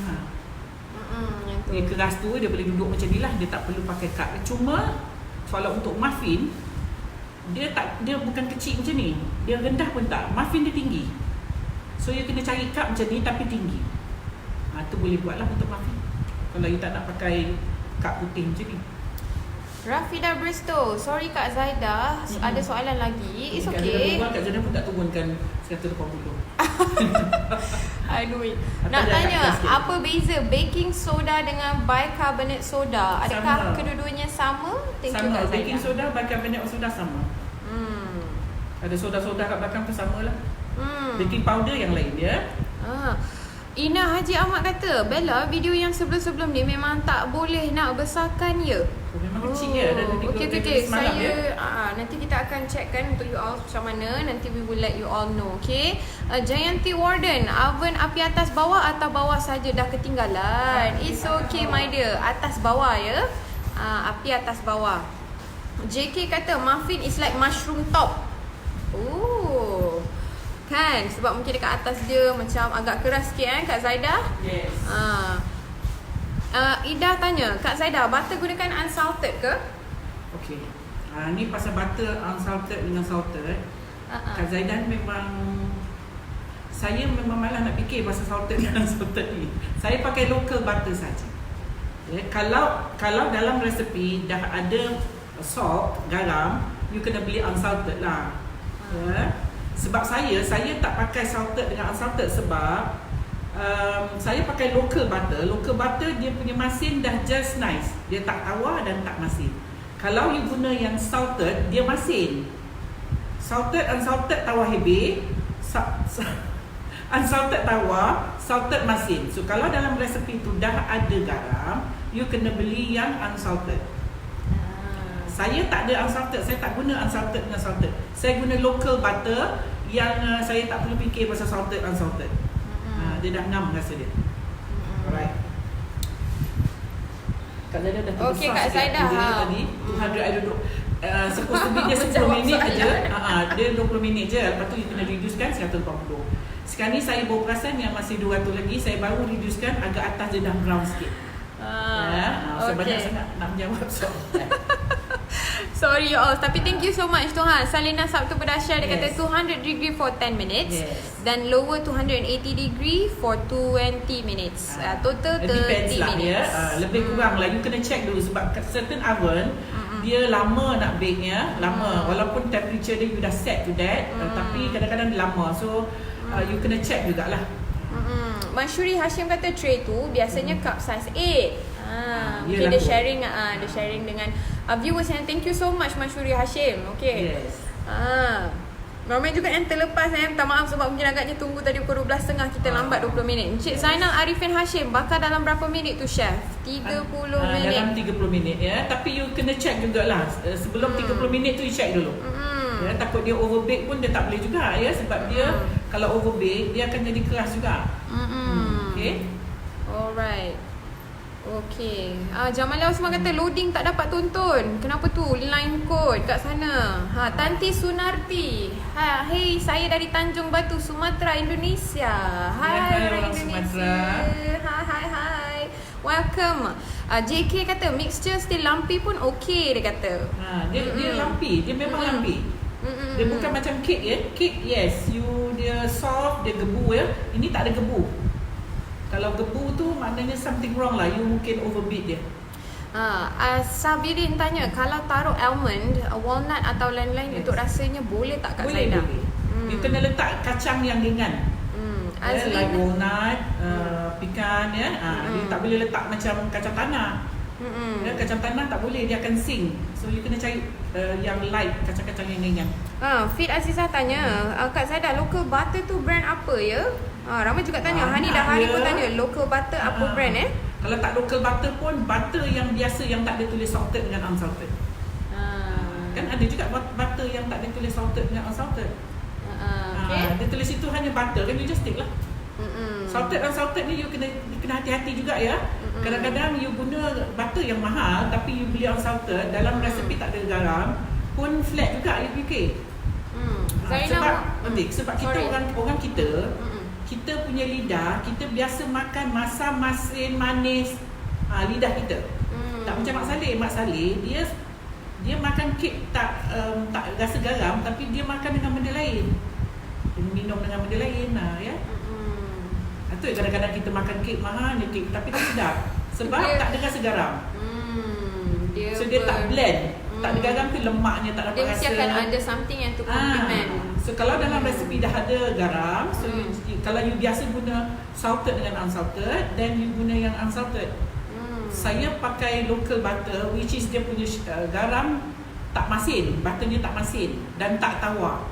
yang tu. Dia keras tu, dia boleh duduk macam ni lah. Dia tak perlu pakai cup. Cuma kalau untuk muffin, dia bukan kecil macam ni. Dia rendah pun tak. Muffin dia tinggi. So you kena cari cup macam ni tapi tinggi. Tu boleh buat lah untuk muffin. Kalau you tak nak pakai cup putih macam ni. Rafida Bristow, sorry Kak Zaidah, ada soalan lagi. It's okay. Kak Zaidah pun tak turunkan 180. Aduh. Atau Nak dia tanya, agak sikit. apa beza baking soda dengan bicarbonate soda? Adakah Sama. kedua-duanya sama? Thank you Sama, Kak baking Zaidah. soda, bicarbonate soda sama. Hmm. Ada soda-soda kat belakang tu sama lah. Hmm. Baking powder yang lain dia. Ina Haji Ahmad kata, Bella, video yang sebelum-sebelum ni memang tak boleh nak besarkan ya? Memang kecil ya. Dah Okey. semalam ya. Saya nanti kita akan checkkan untuk you all macam mana. Nanti we will let you all know. Okay. Jayanti Warden, oven api atas bawah atau bawah saja dah ketinggalan? It's okay my dear. Atas bawah ya. Api atas bawah. JK kata muffin is like mushroom top. Oh. Kan? Sebab mungkin dekat atas dia macam agak keras sikit Kak Zaidah. Yes. Ida tanya, Kak Zaidah, butter gunakan unsalted ke? Okey. Ni pasal butter unsalted dengan salted. Kak Zaidah saya memang malas nak fikir pasal salted dan unsalted ni. Saya pakai local butter saja. Ya, kalau dalam resepi dah ada salt, garam, you kena beli unsalted lah. Ya. Sebab saya tak pakai salted dengan unsalted sebab saya pakai local butter. Local butter dia punya masin dah just nice. Dia tak tawar dan tak masin. Kalau you guna yang salted, dia masin. Salted, unsalted tawar hebih. Unsalted tawar, salted masin. So kalau dalam resepi tu dah ada garam, you kena beli yang unsalted. Saya tak ada unsalted, saya tak guna unsalted dengan salted. Saya guna local butter yang saya tak perlu fikir pasal salted unsalted. Dia dah ngam rasa dia. Alright. Kak Zaidah dah terbesar. Okey, Kak Zaidah. Tadi 200 I duduk. Supposed to be dia 10 minit je. Dia 20 minit je. Lepas tu you kena reducekan 140. Sekarang ni saya baru perasan yang masih 200 lagi. Saya baru reducekan agak atas dia dah brown sikit. So banyak sangat nak menjawab soalan. Sorry you all, tapi thank you so much Tuhan. Salina Sabtu Berdahsyat dia kata Yes. 200 degree for 10 minutes Yes. dan lower 280 degree for 20 minutes. Total 30 Depends lah minutes. ya. Lebih kurang lah. You kena check dulu sebab certain oven dia lama nak bake ya. Lama. Walaupun temperature dia you dah set to that, tapi kadang-kadang dia lama. So you kena check jugalah. Mansyuri Hashim kata tray tu biasanya cup size 8. Mungkin Yelah dia tu. sharing dia sharing dengan viewers yang thank you so much Mansyuri Hashim. Okay. Yes. Ramai juga yang terlepas minta maaf sebab mungkin agaknya tunggu tadi pukul 12.30 kita lambat 20 minit. Encik Zainal Arifin Hashim bakar dalam berapa minit tu chef? 30 minit. Dalam 30 minit ya. Tapi you kena check jugalah. Sebelum 30 minit tu you check dulu. Ya, takut dia overbake pun dia tak boleh juga ya sebab dia kalau overbake dia akan jadi keras juga. Okay. Alright. Okay. Jamalah Osman kata loading tak dapat tonton. Kenapa tu? Line code kat sana. Tanti Sunarti. Hey, saya dari Tanjung Batu, Sumatera, Indonesia. Hai orang Indonesia. Hai. Welcome. JK kata mixture still lumpy pun okay dia kata. Dia lumpy. Dia memang lumpy. Dia bukan macam kek ya. Kek yes, dia soft, dia gebu ya. Ini tak ada gebu. Kalau gebu tu maknanya something wrong lah. You mungkin overbeat dia. Sabirin tanya, kalau taruh almond, walnut atau lain-lain untuk rasanya boleh tak Kak Zaidah? Boleh. You kena letak kacang yang ringan. Like walnut, pekan ya. Dia tak boleh letak macam kacang tanah. Kacang tanah tak boleh, dia akan sing. So you kena cari yang light, kacang-kacang yang ringan. Fit Azizah tanya, Kak Zaidah, local butter tu brand apa ya? Ramai juga tanya. Hani dah hari pun tanya local butter apa brand Kalau tak local butter pun butter yang biasa yang tak ada tulis salted dengan unsalted. Kan ada juga butter yang tak ada tulis salted dengan unsalted. Dia tulis itu hanya butter kan, you just take lah. Salted unsalted ni you kena hati-hati juga ya. Kadang-kadang you guna butter yang mahal tapi you beli unsalted, dalam resepi tak ada garam pun flat juga you fikir. Sebab kita orang kita punya lidah, kita biasa makan masam, masin, manis. Lidah kita. Tak macam Mak Saleh, dia makan kek tak rasa garam tapi dia makan dengan benda lain. Dia minum dengan benda lain ya. Itu kadang-kadang kita makan kek mahal je kek tapi tak sedap sebab tak ada rasa garam. So dia tak blend. Tak ada garam tu lemaknya tak dapat dia rasa. Dia mesti akan ada something yang to complement. So kalau dalam resepi resipi dah ada garam. So kalau you biasa guna salted dengan unsalted, then you guna yang unsalted. Saya pakai local butter, which is dia punya garam tak masin, butternya tak masin dan tak tawar.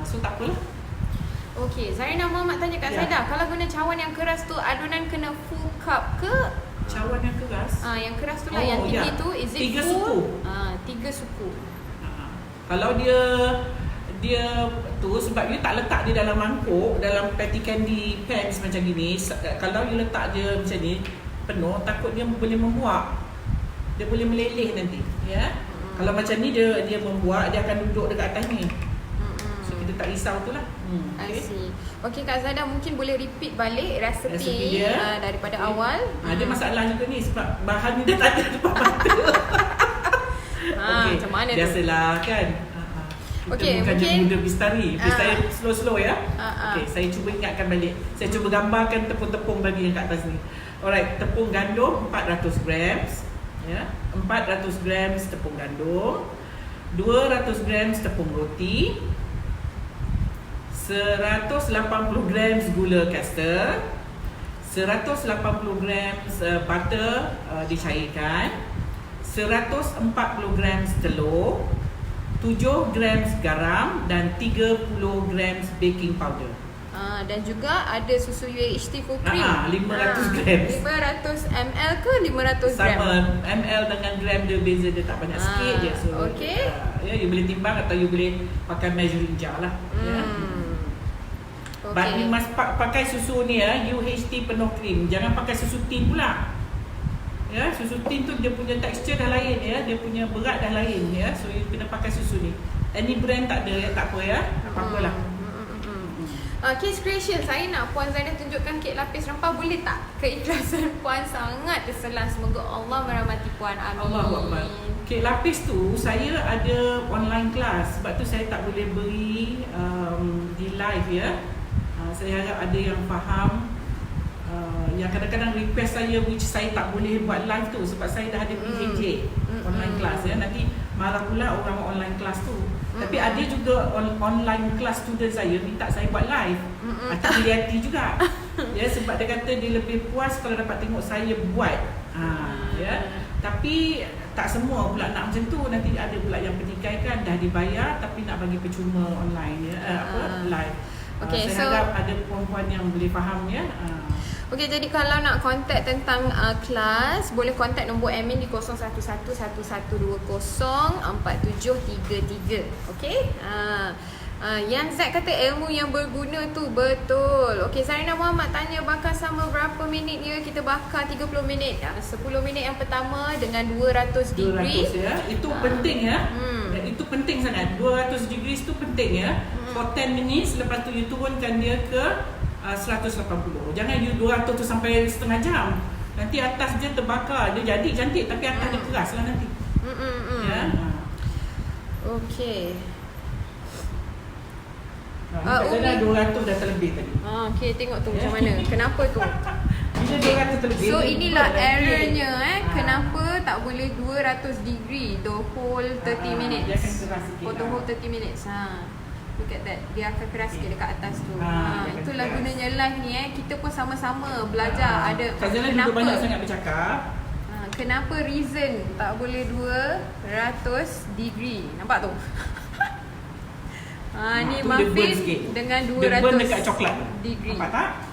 So tak apalah. Okey, Zarina Muhammad tanya Kak Saidah, kalau guna cawan yang keras tu adunan kena full cup ke? Cawan yang keras? Yang keras tu lah, yang tinggi tu, is it 3 full? suku. 3 suku. Kalau dia tu sebab you tak letak dia dalam mangkuk, dalam patty candy pans macam gini, kalau you letak dia macam ni penuh, takut dia boleh membuak. Dia boleh meleleh nanti, ya. Kalau macam ni dia membuak, dia akan duduk dekat atas ni. So kita tak risau tu lah. I see. Okay Kak Zada, mungkin boleh repeat balik resepi dia daripada awal. Ada masalah juga ni sebab bahan ni dia tak ada depan mata. Macam mana biasalah tu? Kan. Kita bukannya muda bistari. Saya slow-slow ya. Okay, saya cuba ingatkan balik. Saya cuba gambarkan tepung-tepung bagi yang kat atas ni. Alright, tepung gandum 400 grams. Ya, 400 grams tepung gandum, 200 grams tepung roti, 180 grams gula caster, 180 grams butter dicairkan, 140 grams telur, 7 grams garam dan 30 grams baking powder. Dan juga ada susu UHT full cream. 500 grams. 500 ml ke 500 gram? Sama, ml dengan gram dia beza, dia tak banyak sikit je. So, ya, you boleh timbang atau you boleh pakai measuring jar lah. Ya. But you must pakai susu ni ya, UHT penuh krim. Jangan pakai susu tin pula. Ya, susu tin tu dia punya tekstur dah lain ya, dia punya berat dah lain ya. So you kena pakai susu ni. Any brand tak ada ya, tak apa ya. Apa-apalah. Case creation, saya nak Puan Zainal tunjukkan kek lapis rempah, boleh tak? Keikhlasan Puan sangat terselah. Semoga Allah merahmati Puan. Amin. Allahuakbar. Kek lapis tu saya ada online kelas. Sebab tu saya tak boleh beri di live ya. Saya harap ada yang faham. Yang kadang-kadang request saya, which saya tak boleh buat live tu sebab saya dah ada PJJ online kelas ya. Nanti marah pula orang online kelas tu. Tapi ada juga online kelas student saya minta saya buat live. Tak boleh hati juga. Ya, sebab dia kata dia lebih puas kalau dapat tengok saya buat. Ya. Tapi tak semua pula nak macam tu. Nanti ada pula yang pertikaikan dah dibayar tapi nak bagi percuma online ya, live. Saya harap ada perempuan yang boleh faham ya. Okey, jadi kalau nak contact tentang kelas, boleh contact nombor admin di 0111114733. Okey? Yang Zack kata ilmu yang berguna tu betul. Okey, Zarina Muhammad tanya bakar sama berapa minit ya? Kita bakar 30 minit. 10 minit yang pertama dengan 200 degree. 200 ya. Itu penting ya. Itu penting sangat. 200 degrees tu penting ya. For 10 minutes, lepas tu you turunkan dia ke 180. Jangan you 200 tu sampai setengah jam. Nanti atas dia terbakar. Dia jadi cantik tapi atas dia keras lah nanti. Ya. Okey. Dah 200 dah terlebih tadi. Okey, tengok tu macam mana. Kenapa tu? Bila 200 terlebih. So inilah errornya kenapa tak boleh 200 degree the whole 30 minutes. Dia akan keras sikit. For the whole 30 minutes. Look at that. Dia akan keras sikit dekat atas tu. Itulah keras. Gunanya live ni Kita pun sama-sama belajar. Ada Kazana juga banyak sangat bercakap. Kenapa reason tak boleh 200 degree. Nampak tu? Ni muffin dengan 200 dia burn dekat coklat degree. Nampak tak?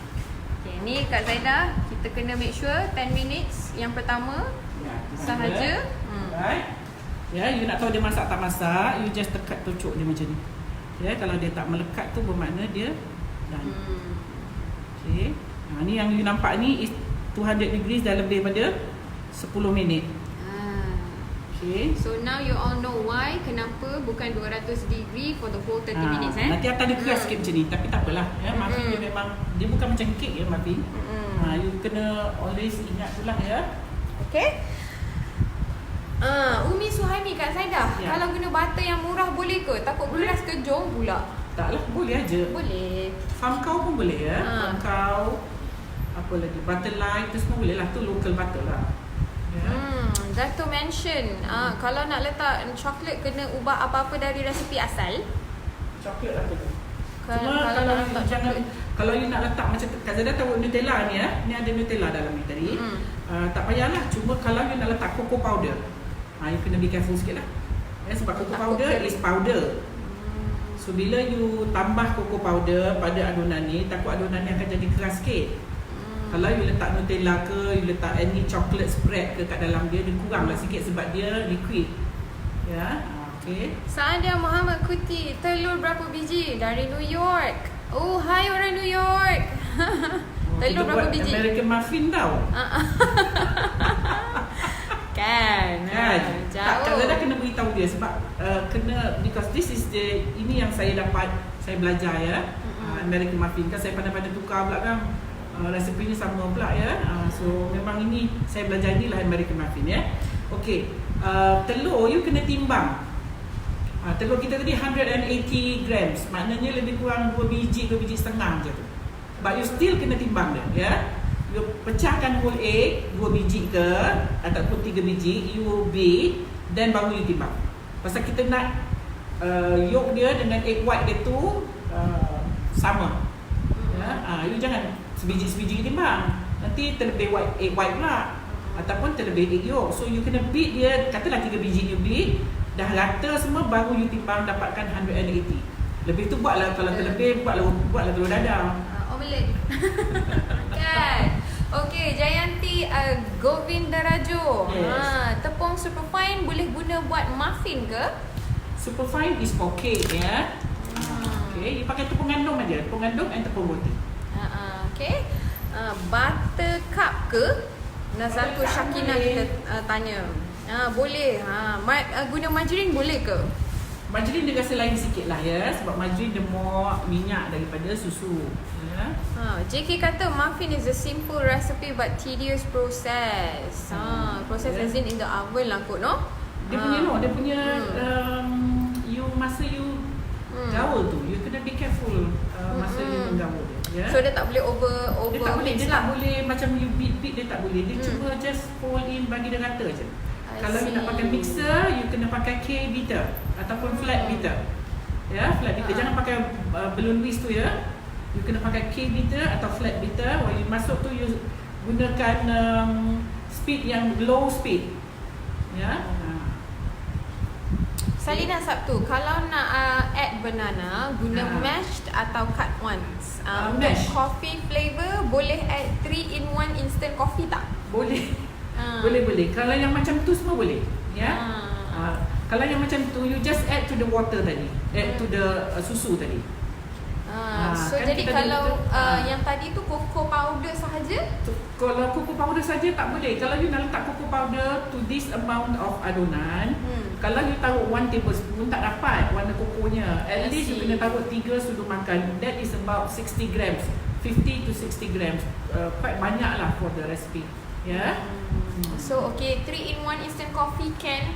Okay, ni Kak Zaidah, kita kena make sure 10 minutes yang pertama sahaja. Right. Ya, you nak tahu dia masak tak masak, you just tekat tucuk dia macam ni. Ya, kalau dia tak melekat tu bermakna dia done. Okay. Ni yang you nampak ni is 200 degrees dah lebih pada 10 minit. Okay. So now you all know why kenapa bukan 200 degree for the whole 30 minutes Nanti atas dia keras sikit macam ni. Tapi tak apalah ya, muffin dia memang, dia bukan macam kek ya muffin. You kena always ingat tu lah ya. Okay. Umi Suhaimi Kak Saidah, kalau guna butter yang murah boleh ke? Takut keras ke jom pula. Taklah, boleh aja. Boleh. Farm cow pun boleh ya. Farm cow, apa lagi, butter light tu semua boleh lah. Tu local butter lah ya. Dato mention kalau nak letak coklat kena ubah apa-apa dari resipi asal. Coklat apa tu? Cuma kalau jangan, kalau you nak letak macam Kak Zada tahu Nutella ni ya, ni ada Nutella dalam ni tadi. Tak payahlah, cuma kalau you nak letak cocoa powder, you kena be careful sikit lah. Sebab cocoa powder is powder. So bila you tambah cocoa powder pada adunan ni, takut adunan ni akan jadi keras sikit. Kalau you letak Nutella ke, you letak any chocolate spread ke kat dalam dia, dia kuranglah sikit sebab dia liquid. Ya, okey. Sadia Muhammad Kuti, telur berapa biji? Dari New York. Oh, hai orang New York. Telur berapa biji? American muffin tau. Kan. Tak, Kak Zada kena beritahu dia sebab kena, because this is the, ini yang saya dapat, saya belajar ya. American muffin kan saya pandai-pandai tukar pula kan. Resepinya sama pula ya. So memang ini saya belajar, inilah American muffin ya. Okey. Telur you kena timbang. Telur kita tadi 180 grams. Maknanya lebih kurang 2 biji setengah je tu. But you still kena timbang dia ya. You pecahkan whole egg 2 biji ke ataupun 3 biji, you weigh, then baru you timbang. Pasal kita nak yolk dia dengan egg white dia tu sama. Ya, you jangan sebiji timbang. Nanti terlebih egg white pula ataupun terlebih egg yolk. So you kena beat dia, katalah 3 biji you beat, dah rata semua baru you timbang dapatkan 180. Lebih tu buatlah, kalau terlebih buatlah telur dadar. Omelet. Kan. Okey, Jayanti Govindarajo. Yes. Tepung superfine boleh guna buat muffin ke? Superfine is for cake ya. Okey, you pakai tepung gandum aja, tepung gandum dan tepung roti. Okey. Buttercup ke? Satu Syakina kita tanya. Boleh. Guna margarin boleh ke? Margarin dia rasa lain sikit lah ya, sebab margarin dia more minyak daripada susu ya. JK kata muffin is a simple recipe but tedious process. Process as in the oven lah kot no? Dia punya masa you gaul tu, you kena be careful masa you menggaul dia ya. So dia tak boleh over dia tak boleh, mix dia lah. tak boleh macam you beat dia tak boleh. Dia cuma just fold in, bagi dia rata je. Kalau you nak pakai mixer, you kena pakai K-beater ataupun flat beater. Ya, flat beater. Jangan pakai balloon whisk tu ya. You kena pakai K-beater atau flat beater. When you masuk tu, you gunakan speed yang low speed. Ya. Salina Sabtu, kalau nak add banana, guna mashed atau cut once? Mash. Coffee flavor, boleh add 3-in-1 instant coffee tak? Boleh. Boleh. Kalau yang macam tu semua boleh. Ya. Kalau yang macam tu, you just add to the water tadi. Add to the susu tadi. So kan jadi kita kalau ada, yang tadi tu cocoa powder sahaja? Kalau cocoa powder saja tak boleh. Kalau you nak letak cocoa powder to this amount of adunan, kalau you taruh 1 tablespoon tak dapat warna kokonya. At least you kena taruh 3 sudu makan. That is about 60 grams. 50 to 60 grams. Quite banyak lah for the recipe. Ya. So 3-in-1 instant coffee can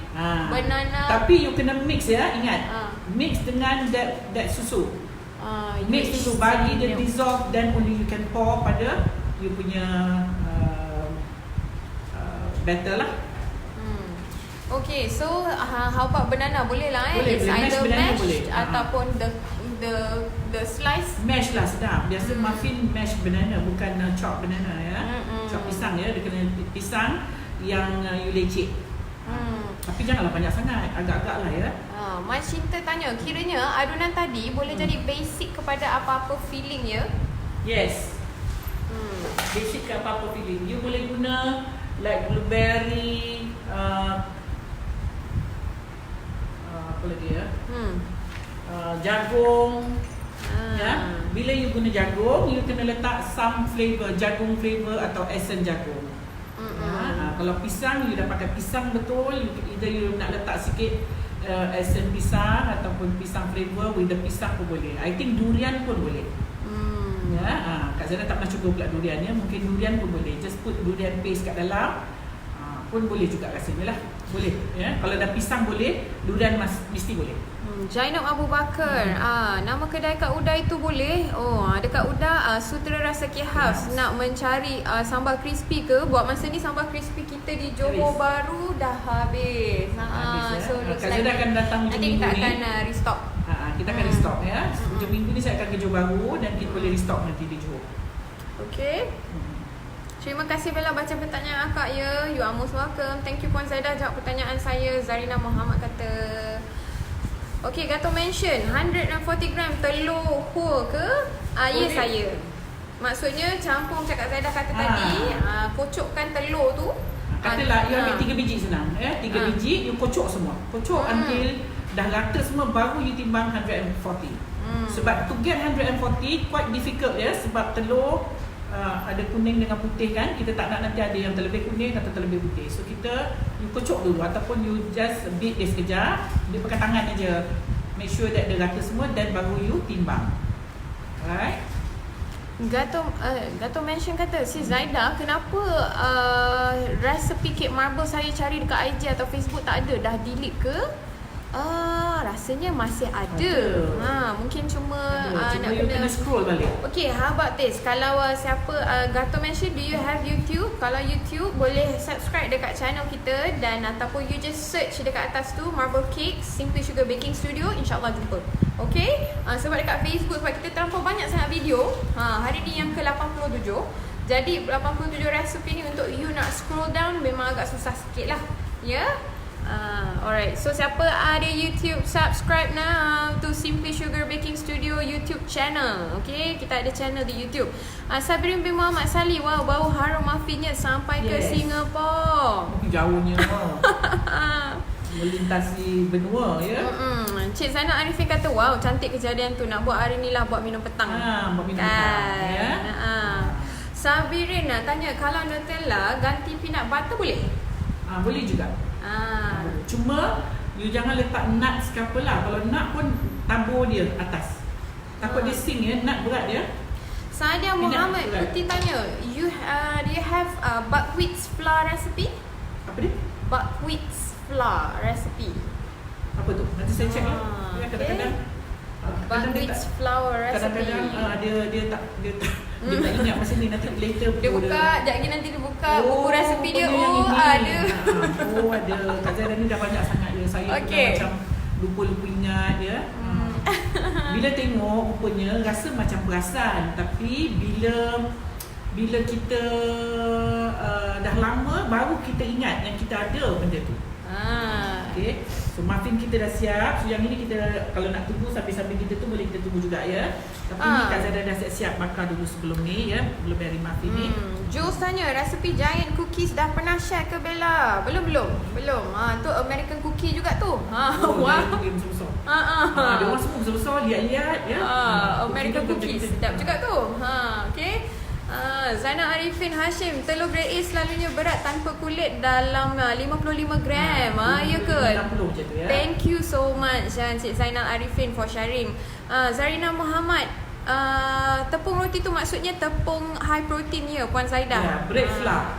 banana. Tapi you kena mix ya, ingat. Mix dengan that susu. Mix dulu, bagi dia dissolve, then only you can pour pada you punya batter lah. Okay, so how about banana? Boleh lah Boleh, It's boleh. either Mashed boleh. ataupun the slice. Mash lah sedap. Biasa muffin mash banana, bukan chop banana ya. Chop pisang ya, dia kena pisang yang you lecek. Tapi janganlah banyak sangat, agak-agak lah ya. Mas Cinta tanya, kiranya adunan tadi boleh jadi basic kepada apa-apa filling ya? Yes. Basic ke apa-apa filling. You boleh guna like blueberry, apa lagi ya? Jagung. Ya. Bila you guna jagung, you kena letak some flavor, jagung flavor atau essence jagung. Kalau pisang, you dah pakai pisang betul, either you nak letak sikit essence pisang ataupun pisang flavor with the pisang pun boleh. I think durian pun boleh. Ya, Kak Zana tak pernah cuba pula durian ya. Mungkin durian pun boleh. Just put durian paste kat dalam pun boleh juga rasanya lah. Boleh ya. Kalau dah pisang boleh, durian mesti boleh. Jainab Abu Bakar, nama kedai Kak Uda itu boleh? Dekat Uda Sutera Rasa House. Nak mencari sambal crispy ke? Buat masa ni sambal crispy kita di Johor Baru dah habis. Habis ya. So Kak Zana akan datang nanti kita akan restock. Kita akan restock ya. hujung minggu ni saya akan kerja baru dan kita boleh restock nanti di Johor. Okay. Terima kasih Bella baca pertanyaan akak ya. You are most welcome. Thank you Puan Zaidah jawab pertanyaan saya. Zarina Muhammad kata, okay, Gato mention 140 gram telur whole ke? Ya saya. Maksudnya campur macam Kak Zaidah kata tadi, kocokkan telur tu. Katalah you ambil 3 biji senang 3 biji you kocok semua. Kocok until dah rata semua baru you timbang 140. Sebab to get 140 quite difficult ya, sebab telur ada kuning dengan putih kan. Kita tak nak nanti ada yang terlebih kuning atau terlebih putih. So kita you kocok dulu ataupun you just beat dia sekejap, dia pakai tangan aja. Make sure that dia rata semua dan baru you timbang. Alright. Gato mention kata, si Zaidah kenapa resepi kek marble saya cari dekat IG atau Facebook tak ada, dah delete ke? Rasanya masih ada. Mungkin cuma cuma you kena scroll balik. Okay, how about this? Kalau siapa Gato mention, do you have YouTube? Kalau YouTube boleh subscribe dekat channel kita dan ataupun you just search dekat atas tu Marble Cakes Simply Sugar Baking Studio, InsyaAllah jumpa. Okay, sebab dekat Facebook sebab kita terlampau banyak sangat video. Hari ni yang ke-87. Jadi 87 resepi ni untuk you nak scroll down memang agak susah sikit lah. Ya. Alright, so siapa ada YouTube, subscribe now to Simply Sugar Baking Studio YouTube channel. Okay, kita ada channel di YouTube. Sabirin bin Muhammad Salih, wow, bau harum muffinnya sampai ke Singapura. Jauhnya. Melintasi benua ya. Cik Zainal Arifin kata, wow, cantik kejadian tu. Nak buat hari ni lah, buat minum petang. Buat minum petang ya. Sabirin tanya, kalau Nutella ganti peanut butter boleh? Boleh juga. Cuma you jangan letak nuts ke apa lah. Kalau nut pun tabur dia atas. Takut dia sing ya, nut berat dia. Sadia Muhammad Putih tanya, do you have buckwheat flour recipe? Apa dia? Buckwheat flour recipe. Apa tu? Nanti saya check lah. Ya, kadang-kadang buckwheat flour recipe. Kadang-kadang dia tak ingat masa ni, nanti later dia buka, sekejap lagi nanti dia buka buku resipi dia. Ada. Ada. Kak Zaidah ni dah banyak sangat dia. Saya macam lupa-lupa ingat ya. Bila tengok rupanya rasa macam perasan, tapi bila kita dah lama baru kita ingat yang kita ada benda tu. Okay. So muffin kita dah siap. So yang ini kita kalau nak tunggu sambil-sambil kita tu boleh kita tunggu juga ya. Tapi ni Kak Zaidah dah siap-siap bakar dulu sebelum ni ya, belum dari muffin ni. Jules tanya, resepi giant cookies dah pernah share ke Bella? Belum. Tu American cookie juga tu. Giant cookie besar-besar. Dia orang semua besar-besar, lihat-lihat ya. American cookies sedap juga tu. Okay. Zainal Arifin Hashim, telur grade A selalunya berat tanpa kulit dalam 55 gram. Ya ke? 60 macam tu ya. Thank you so much Cik Zainal Arifin for sharing. Zarina Muhammad, tepung roti tu maksudnya tepung high protein ya Puan Zaidah? Ya, bread flour.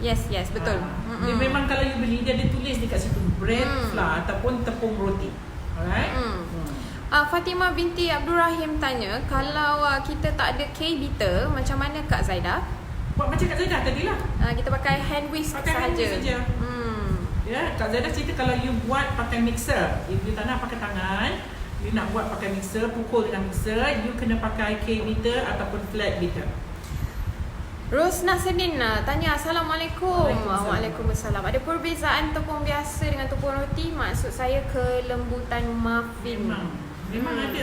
Yes, betul. Dia memang kalau you beli dia ada tulis dekat situ bread flour ataupun tepung roti. Alright? Fatimah binti Abdul Rahim tanya, kalau kita tak ada K-beater, macam mana Kak Zaidah? Buat macam Kak Zaidah tadi lah. Kita pakai hand whisk sahaja. Ya, Kak Zaidah cerita kalau you buat pakai mixer, you tak nak pakai tangan, you nak buat pakai mixer, pukul dengan mixer, you kena pakai K-beater ataupun flat beater. Rosna Senin tanya, Assalamualaikum. Waalaikumsalam. Ada perbezaan tepung biasa dengan tepung roti? Maksud saya kelembutan muffin. Memang ada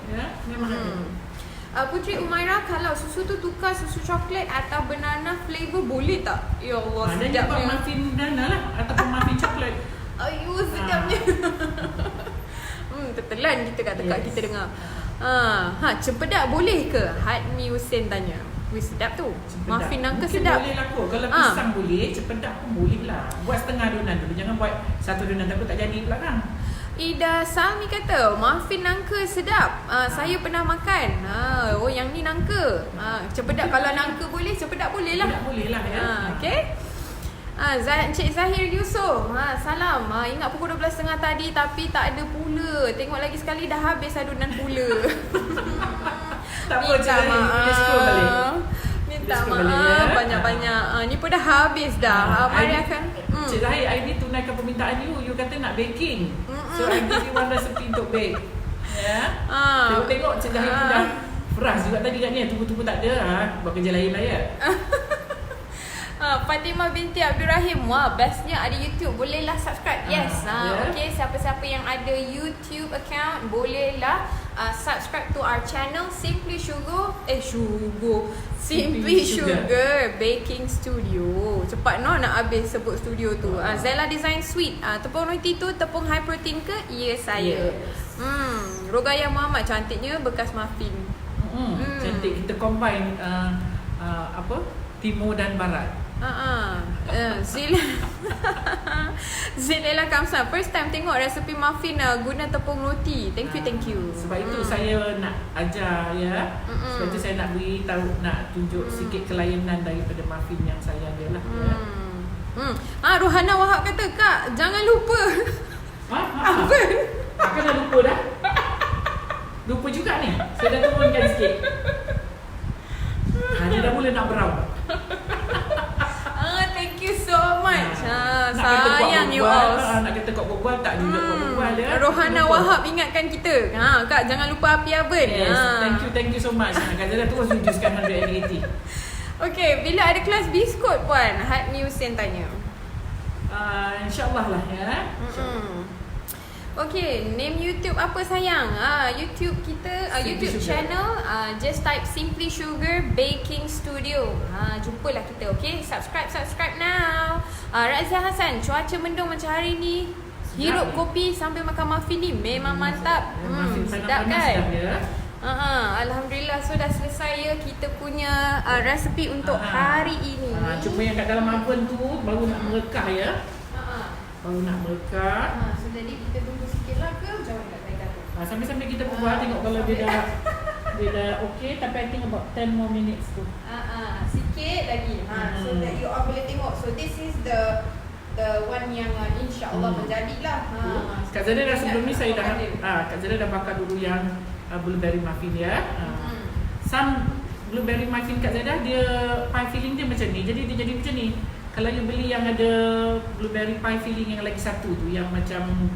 ya, memang ada. Putri Umairah, kalau susu tu tukar susu coklat atau banana flavor boleh tak? Ya Allah, sedapnya. Ada muffin banana lah ataupun muffin coklat. Ayu, sedapnya. Tertelan kita kat tekak kita dengar. Cempedak boleh ke? Hadmi Hussein tanya. Wih, sedap tu. Muffin nangka sedap. Boleh lah kot. Kalau pisang boleh, cempedak pun boleh lah. Buat setengah adunan dulu. Jangan buat satu adunan, takut tak jadi pula kan. Ida Salmi kata, muffin nangka sedap. Saya pernah makan. Oh, yang ni nangka. Cempedak kalau nangka boleh, cempedak boleh lah. Cempedak boleh lah ya. Okay. Encik Zahir Yusof, salam. Ingat pukul 12.30 tadi tapi tak ada pula. Tengok lagi sekali dah habis adunan pula. Tak apa, Cik Zahir, boleh scroll balik. Minta maaf banyak-banyak. Ni pun dah habis dah. Mari akan Cik Zahir, I ni tunaikan permintaan you. You kata nak baking. So I give you one recipe untuk bake. Ya. Tengok Cik Zahid tu dah peras juga tadi kat ni. Tubuh-tubuh tak ada. Buat kerja lain lah ya. Fatimah binti Abdul Rahim. Wah, bestnya ada YouTube. Bolehlah subscribe. Yes. Okay, siapa-siapa yang ada YouTube account, bolehlah subscribe to our channel Simply Sugar. Simply Sugar Baking Studio. Cepat nak habis sebut studio tu. Zella Design Sweet. Tepung roti tu tepung high protein ke? Ya, saya. Rogaya Muhammad, cantiknya bekas muffin. Cantik. Kita combine timur dan barat. Zilela Kamsa, first time tengok resepi muffin guna tepung roti. Thank you. Sebab itu saya nak ajar ya. Sebab itu saya nak beritahu, nak tunjuk sikit kelayanan daripada muffin yang saya ada lah ya. Rohana Wahab kata, Kak, jangan lupa. Apa? Aku dah lupa dah. Lupa juga ni. Saya dah turunkan sikit. Dia dah mula nak brown. Thank you so much. Sayang you all. Nak kata kau berbual tak juga berbual ya. Rohana Wahab ingatkan kita. Kak, jangan lupa api oven. Yes, thank you so much. Kak Zara terus wujudkan 180. Okay, bila ada kelas biskut puan? Hard News yang tanya. InsyaAllah lah ya. Okay, name YouTube apa sayang? YouTube kita, YouTube channel, just type Simply Sugar Baking Studio. Jumpalah kita, okay? Subscribe now. Razia Hassan, cuaca mendung macam hari ni, hirup kopi sambil makan muffin ni memang mantap. Sedap kan? Alhamdulillah, so dah selesai ya kita punya resepi untuk hari ini. Cuma yang kat dalam oven tu baru nak merekah ya. Baru nak merekah. So jadi kita tunggu sikit lah ke macam mana Kak kata? Sambil-sambil kita berbual tengok kalau dia dah okay, tapi I think about 10 more minutes tu. Sikit lagi. So that you all boleh tengok. So this is the one yang insya-Allah menjadilah. Kak Zara dah sebelum ni saya dah Kak Zara dah bakar dulu yang blueberry muffin ya. Some blueberry muffin Kak Zara dia pie filling dia macam ni. Jadi dia jadi macam ni. Kalau you beli yang ada blueberry pie filling yang lagi satu tu yang macam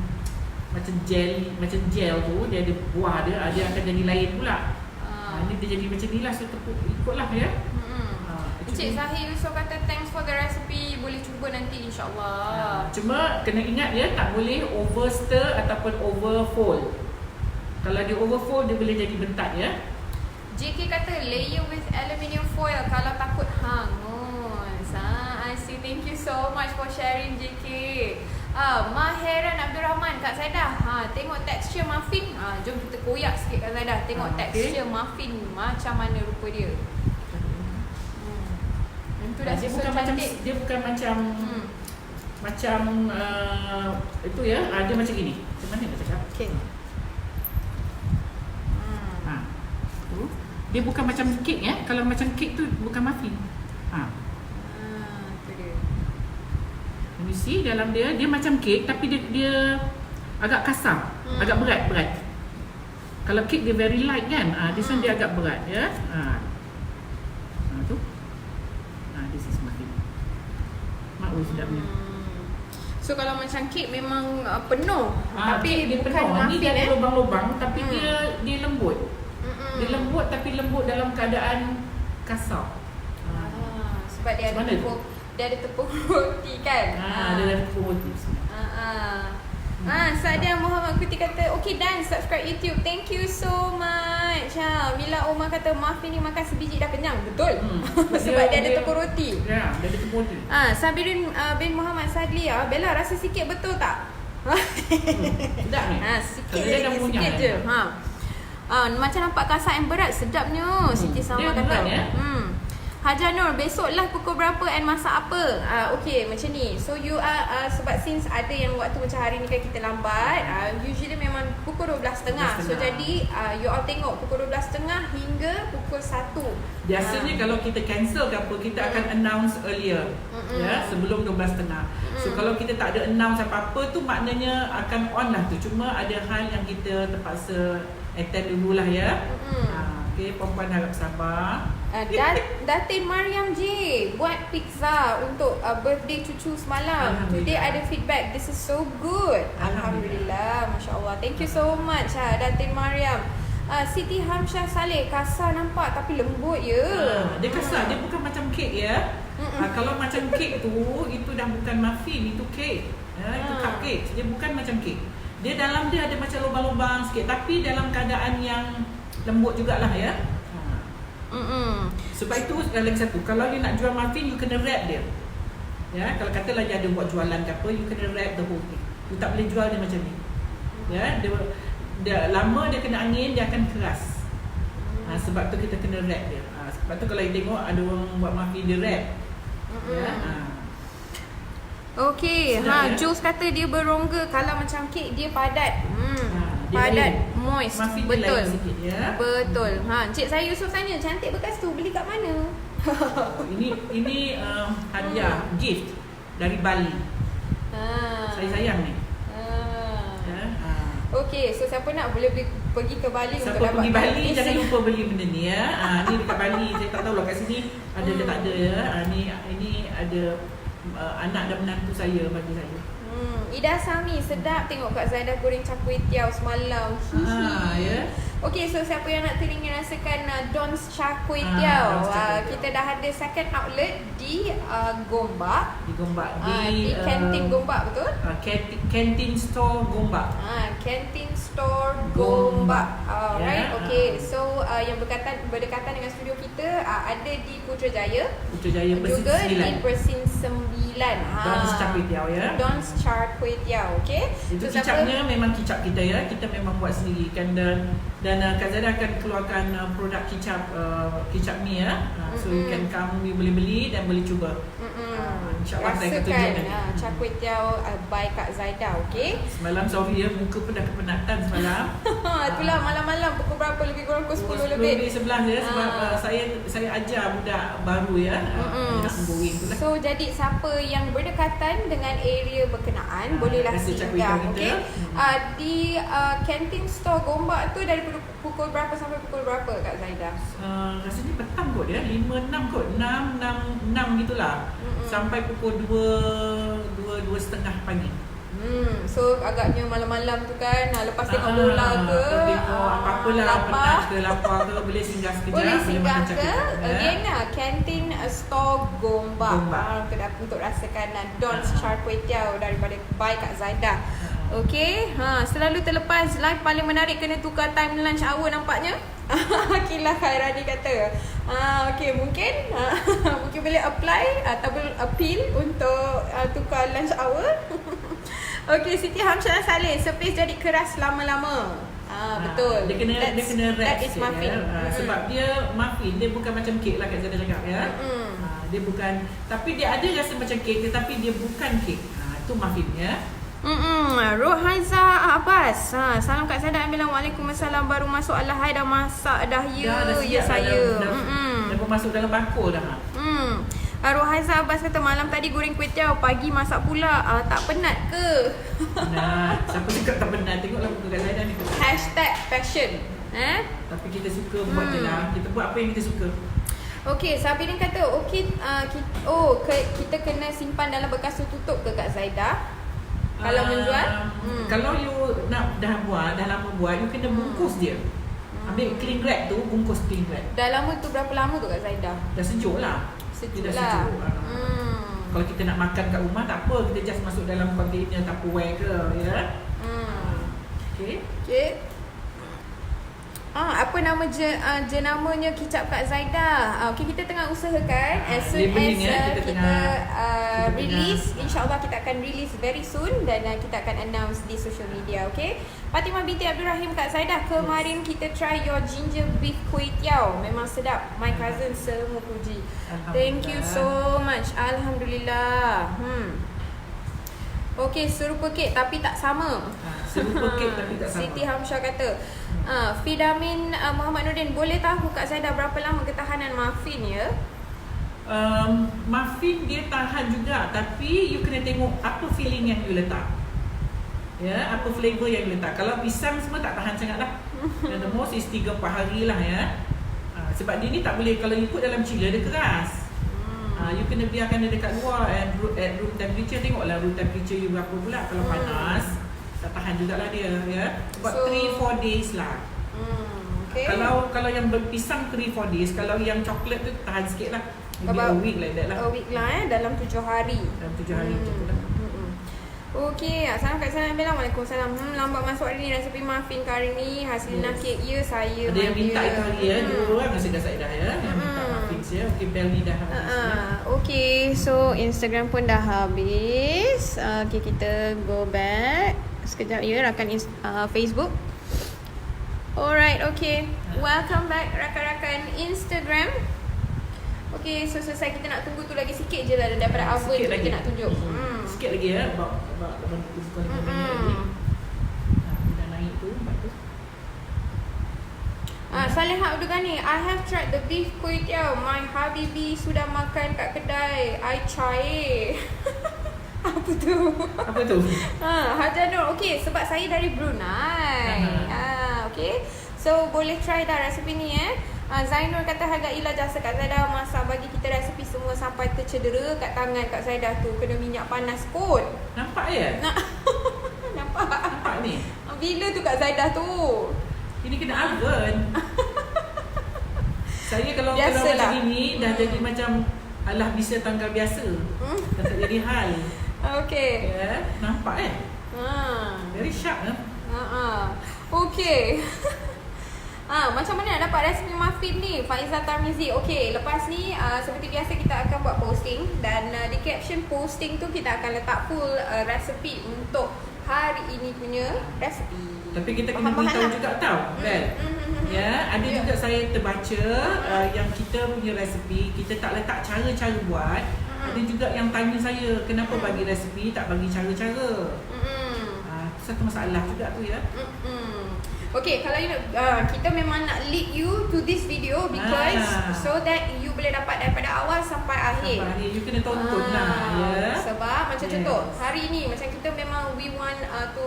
gel tu, dia ada buah dia akan jadi lain pula. Ini dia jadi macam ni lah, so ikutlah ya. Encik Zahid Yusof kata thanks for the recipe, boleh cuba nanti insya-Allah. Cuma kena ingat ya, tak boleh over stir ataupun over fold. Kalau dia over fold dia boleh jadi bentak ya. JK kata layer with aluminium foil kalau takut hangus. I see. Thank you so much for sharing JK. Maheran Abdul Rahman, Kak Zaidah, tengok tekstur muffin. Jom kita koyak sikit Kak Zaidah. Tengok tekstur muffin macam mana rupa dia. Itu dah dia bukan cantik. dia bukan macam itu ya. Dia macam gini. Macam mana nak cakap? Okay. Dia bukan macam kek ya. Kalau macam kek tu bukan muffin. Tu dia. You see dalam dia macam kek tapi dia agak kasar, agak berat. Kalau kek dia very light kan. This one dia agak berat ya. Tu. This is muffin. Sedapnya. So kalau macam kek memang penuh. Tapi dia bukan penuh. Ni muffin dia ada lubang-lubang tapi dia lembut. Dia lembut tapi lembut dalam keadaan kasar. Sebab dia ada tepung roti kan. Dia ada tepung roti. Sadia Muhammad Kuti kata okay done, subscribe YouTube. Thank you so much. Mila Omar kata muffin ni makan sebiji dah kenyang. Betul. Sebab dia ada tepung roti. Ya, dia ada tepung roti. Sabirin bin Muhammad Sadli, Bella rasa sikit betul tak? Sedap ni. Sikit je. Macam nampak kasar yang berat, sedapnya. Siti Sama kata. Hajar Nur, besoklah pukul berapa and masak apa? Okay, macam ni. So you are sebab since ada yang waktu macam hari ni kan kita lambat, usually memang pukul 12.30. So jadi you all tengok pukul 12.30 hingga pukul 1. Biasanya kalau kita cancel ke apa, kita akan announce earlier. Ya, sebelum 12.30. So kalau kita tak ada announce apa-apa tu maknanya akan on lah tu. Cuma ada hal yang kita terpaksa attend dululah ya. Okey, perempuan harap sabar. Datin Mariam J buat pizza untuk birthday cucu semalam. Today ada feedback. This is so good. Alhamdulillah. Masya Allah. Thank you so much Datin Mariam. Siti Hamsyah Saleh, kasar nampak tapi lembut ya. Dia kasar, dia bukan macam kek ya. Kalau macam kek tu, itu dah bukan muffin, itu kek. Itu cupcake. Dia bukan macam kek. Dia dalam dia ada macam lubang-lubang sikit, tapi dalam keadaan yang lembut jugalah ya. Sebab itu lagi satu, kalau you nak jual muffin, you kena wrap dia. Ya, kalau katalah dia ada buat jualan ke apa, you kena wrap the whole thing. You tak boleh jual dia macam ni. Ya, dia lama dia kena angin, dia akan keras. Sebab tu kita kena wrap dia. Sebab tu kalau you tengok ada orang buat muffin dia wrap. Ya. Okey, ya? Jules kata dia berongga kalau macam kek dia padat. Dia Padat, lain. moist. Muffin dia Betul. lain sikit ya. Betul. Cik saya Yusof tanya, cantik bekas tu beli kat mana? Ini hadiah gift dari Bali. Saya sayang ni. Ya. Okey, so siapa nak boleh pergi ke Bali Siapa untuk dapat pergi Bali isi. jangan lupa beli benda ni ya. Ni dekat Bali, saya tak tahu lah kat sini ada ke tak ada ya. Ini ada anak dan menantu saya bagi saya. Ida Sami, sedap tengok Kak Zaidah goreng char kway teow semalam. Ya. Okey, so siapa yang nak teringin rasakan Don's Char Kway Don's Teow, Char Kway Teow. kita dah ada second outlet di Gombak. Di Gombak. Di kantin Gombak, betul? Kantin store Gombak. Kantin store Gombak. Alright, Ya, okay. So yang berdekatan dengan studio kita ada di Putrajaya. Putrajaya Persin Juga 9. di Persin 9. Don's Char Kway Teow ya. Don's Char Kway Teow, okay. Itu So, kicapnya memang kicap kita ya. Kita memang buat sendiri kan, dan Kak Zaidah akan keluarkan produk kicap ni ya. So you can come, you boleh beli dan boleh cuba. InsyaAllah saya kata rasakan dia char kway teow by Kak Zaidah, okay. Semalam sorry ya, muka pun dah kepenatan semalam. Itulah malam-malam pukul berapa, lebih kurang pukul 10 lebih. 11 ya, sebab saya ajar budak baru ya. Nak goreng tu lah. So jadi siapa yang berdekatan dengan area berkenaan bolehlah rasa char kway singgah, teow kita. okay. Di kantin store Gombak tu dari pukul berapa sampai pukul berapa Kak Zaidah? Rasanya petang kot ya, 5-6 kot, 6 gitulah. Sampai pukul 2:30 pagi. So agaknya malam-malam tu kan, lepas tengok bola ke, tengok apa-apalah, penat ke lapar ke, boleh singgah sekejap. boleh singgah makan ke cakap, again kantin store Gombak, Gombak. untuk rasakan Don's Char Kway Teow daripada by Kak Zaidah. Okey, selalu terlepas live paling menarik kena tukar time lunch hour nampaknya. Akilah Khairani kata. Okey, mungkin mungkin boleh apply ataupun appeal untuk tukar lunch hour. Okey, Siti Hamsyah Saleh, space jadi keras lama-lama. Betul. Dia kena wrap that is sikit, muffin. ya. Sebab dia muffin, dia bukan macam kek lah Kak Zaidah cakap ya. Dia bukan, tapi dia ada rasa macam kek tetapi dia bukan kek. Itu muffin ya. Rohaiza Abbas, salam Kak Zaidah, bilang waalaikumsalam, baru masuk alahai dah masak dah ya. Dah Ya siap saya. Dah pun masuk dalam bakul dah. Rohaiza Abbas kata malam tadi goreng kuih teow, pagi masak pula. Tak penat ke? Nah, siapa cakap tak penat? Tengoklah muka Kak Zaidah ni. #passion. Tapi kita suka buat je lah. Kita buat apa yang kita suka. Okey, Sabirin kata kita kena simpan dalam bekas tertutup ke Kak Zaidah? Kalau menjual? Kalau you nak dah lama buat, you kena bungkus dia. Ambil cling wrap tu, bungkus cling wrap. Dah lama tu, berapa lama tu Kak Zaidah? Dah sejuk lah. Sejuk Dah lah. sejuk. Kalau kita nak makan kat rumah tak apa, kita just masuk dalam container Tupperware ke ya. Okay. Apa nama jenamanya kicap Kak Zaidah? Okey, kita tengah usahakan as soon as kita release, insya-Allah kita akan release very soon dan kita akan announce di social media, okey. Fatimah binti Abdul Rahim, Kak Zaidah, kemarin kita try your ginger beef kuih teow, memang sedap. My cousin semua puji. Thank you so much. Alhamdulillah. Okey, serupa kek tapi tak sama. Serupa kek tapi tak sama. Siti Hamsyah kata, Fidamin Muhammad Nordin, boleh tahu Kak Zaidah berapa lama ketahanan muffin ya? Muffin dia tahan juga, tapi you kena tengok apa filling yang you letak. Ya, apa flavor yang you letak. Kalau pisang semua tak tahan sangat lah. And the most is 3-4 hari lah ya. sebab dia ni tak boleh, kalau you put dalam chiller dia keras. You kena biarkan dia dekat luar at room temperature. Tengoklah room temperature you berapa pula. Kalau panas tak tahan jugalah dia ya. About 3-4 days lah. Okay. Kalau yang berpisang 3-4 days, kalau yang coklat tu tahan sikit lah. Maybe a week like that lah. A week lah dalam 7 hari. Dalam 7 hari macam tu lah. Okey, Assalamualaikum Kak Bella. Waalaikumsalam. Lambat masuk hari ni resepi muffin kari ni. Hasilnya kek ya saya. Ada yang minta itu hari ya. Dua orang masih dah saya dah ya. Yang minta muffin ya. Okey, bell ni dah habis. Okey, so Instagram pun dah habis. Okey, kita go back. Sekejap ya, rakan Facebook. Alright, okay. Welcome back rakan-rakan Instagram. Okay, so selesai. Kita nak tunggu tu lagi sikit je lah daripada oven tu kita nak tunjuk. Sikit lagi ya, about 85 minit lagi. Dah naik tu, lepas tu. Salih Abdul Ghani, I have tried the beef kuih tiao. My habibi sudah makan kat kedai. I cair. Apa tu? Apa tu? Hajanur. Okay, sebab saya dari Brunei. Okay. So, boleh try dah resepi ni Zainur kata hargailah jasa Kak Zaidah masak bagi kita resepi semua sampai tercedera kat tangan Kak Zaidah tu. Kena minyak panas kot. Nampak ya? Nampak ni? Bila tu Kak Zaidah tu? Ini kena oven. Saya kalau macam ini dah jadi macam alah bisa tanggal biasa. Dah tak jadi hal. Okay. Ya, nampak very sharp Okay. Macam mana nak dapat resepi muffin ni? Faizal Tarmizi. Okay, lepas ni seperti biasa kita akan buat posting. Dan di caption posting tu kita akan letak full resepi untuk hari ini punya resepi. Tapi kita kena beritahu juga tahu kan? Ya, ada juga saya terbaca yang kita punya resepi, kita tak letak cara-cara buat. Ada juga yang tanya saya, kenapa bagi resepi tak bagi cara-cara? Satu masalah juga tu ya. Okay, kalau kita memang nak lead you to this video because so that you boleh dapat daripada awal sampai akhir. You kena tonton lah ya. Sebab macam contoh hari ni macam kita memang we want to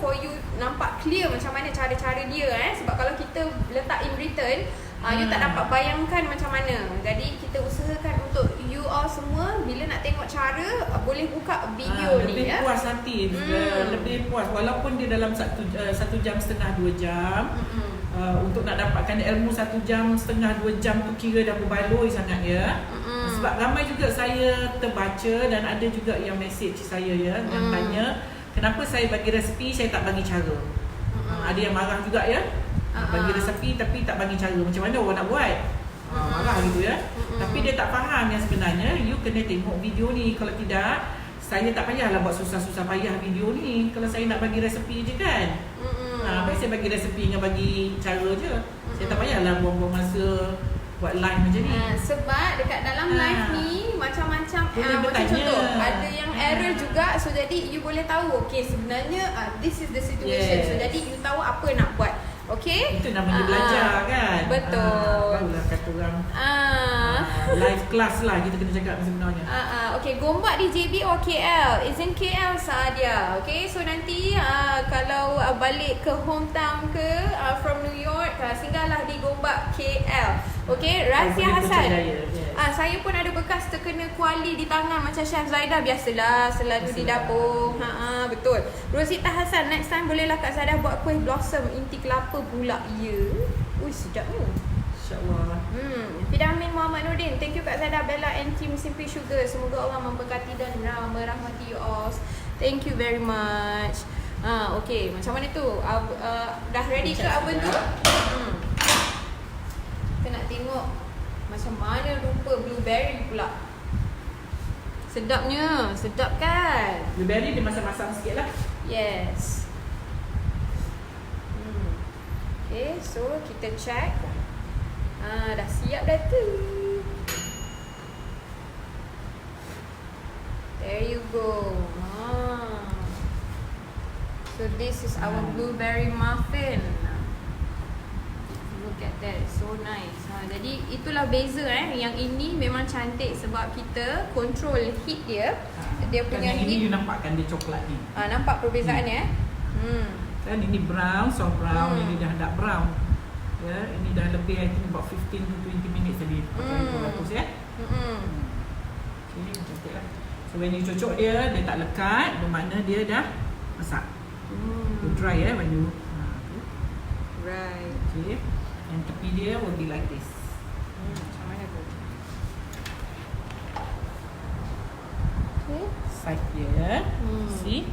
for you nampak clear macam mana cara-cara dia sebab kalau kita letak in written you tak dapat bayangkan macam mana. Jadi kita usahakan untuk you all semua bila nak tengok cara boleh buka video ni lebih puas hati lebih puas walaupun dia dalam 1 jam setengah 2 jam. Untuk nak dapatkan ilmu 1 jam setengah 2 jam tu kira dah berbaloi sangat ya. Sebab ramai juga saya terbaca dan ada juga yang message saya ya yang tanya kenapa saya bagi resepi saya tak bagi cara. Ada yang marah juga ya. Bagi resepi tapi tak bagi cara. Macam mana orang nak buat? Marah gitu ya. Tapi dia tak faham yang sebenarnya you kena tengok video ni. Kalau tidak, saya tak payahlah buat susah-susah payah video ni. Kalau saya nak bagi resepi je kan. Baik saya bagi resepi dengan bagi cara je. Saya tak payahlah buang-buang masa buat live macam ni. Sebab dekat dalam live ni macam-macam macam contoh ada yang error juga. So jadi you boleh tahu okay sebenarnya this is the situation. So jadi you tahu apa nak buat. Okay? Itu namanya belajar kan. Betul. Barulah kata orang live class lah kita kena cakap sebenarnya. Okay, Gombak di JB or KL? Is in KL Sadia. Okay, so nanti kalau balik ke hometown ke from New York, singgahlah di Gombak KL. Okay, Razia Hassan. Saya pun ada bekas terkena kuali di tangan macam Chef Zaidah. Biasalah selalu di dapur. Betul. Rosita Hassan, next time bolehlah Kak Zaidah buat kuih blossom inti kelapa pula. Ya. Ui, sedapnya. InsyaAllah. Fidamin Muhammad Nordin, thank you Kak Zaidah, Bella and Team Simple Sugar. Semoga Allah memberkati dan merahmati you all. Thank you very much. Okay, macam mana tu? Dah ready ke oven tu? Kita nak tengok macam mana rupa blueberry pula. Sedapnya, sedap kan? Blueberry dia masak-masak sikit lah. Yes. Okay, so kita check. Dah siap dah tu. There you go. So this is our blueberry muffin. Look at that, so nice. Jadi itulah beza Yang ini memang cantik sebab kita control heat dia. Dia punya yang heat. ini you nampakkan dia coklat ni. Nampak perbezaannya Kan ini brown, soft brown, ini dah dark brown. Ya, ini dah lebih, I think about 15 to 20 minutes tadi pakai 200 ya. Okay, cantik lah. So when you cucuk dia tak lekat, bermakna dia dah masak. You dry when you Right. okay. And tepi dia will be like this. Macam mana tu? Okay. Side dia. See?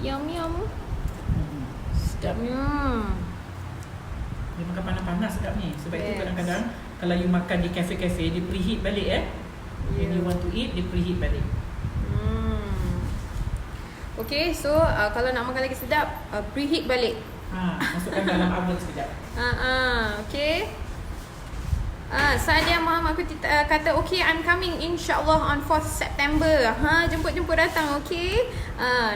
Yum yum. Sedapnya. Dia makan panas-panas sedap ni. Sebab itu Yes. kadang-kadang kalau you makan di kafe-kafe, dia preheat balik When you want to eat, dia preheat balik. Okay, so kalau nak makan lagi sedap, preheat balik. Masukkan dalam oven sekejap. Okay. Sadia Muhammad aku kata okay, I'm coming insyaAllah on 4th September. Jemput-jemput datang, okay.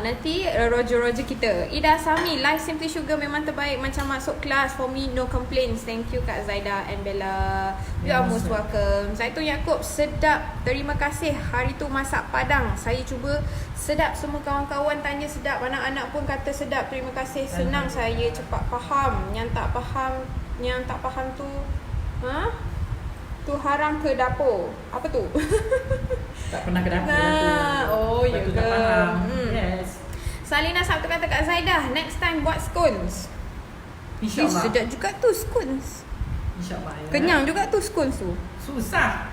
Nanti Roger kita. Ida Sami, live Simply Sugar memang terbaik macam masuk kelas. For me, no complaints. Thank you Kak Zaida and Bella. You are most welcome. Zaitun Yaakob, sedap. Terima kasih. Hari tu masak Padang. Saya cuba sedap. Semua kawan-kawan tanya sedap. Anak-anak pun kata sedap. Terima kasih. Senang saya cepat faham. Yang tak faham tu tu harang ke dapur. Apa tu? Tak pernah ke dapur tu. Oh, ya ke? Tak faham. Yes. Salina Sabtu kata Kak Zaidah, next time buat scones. InsyaAllah. Sedap juga tu scones. InsyaAllah ya. Kenyang juga tu scones tu. Susah.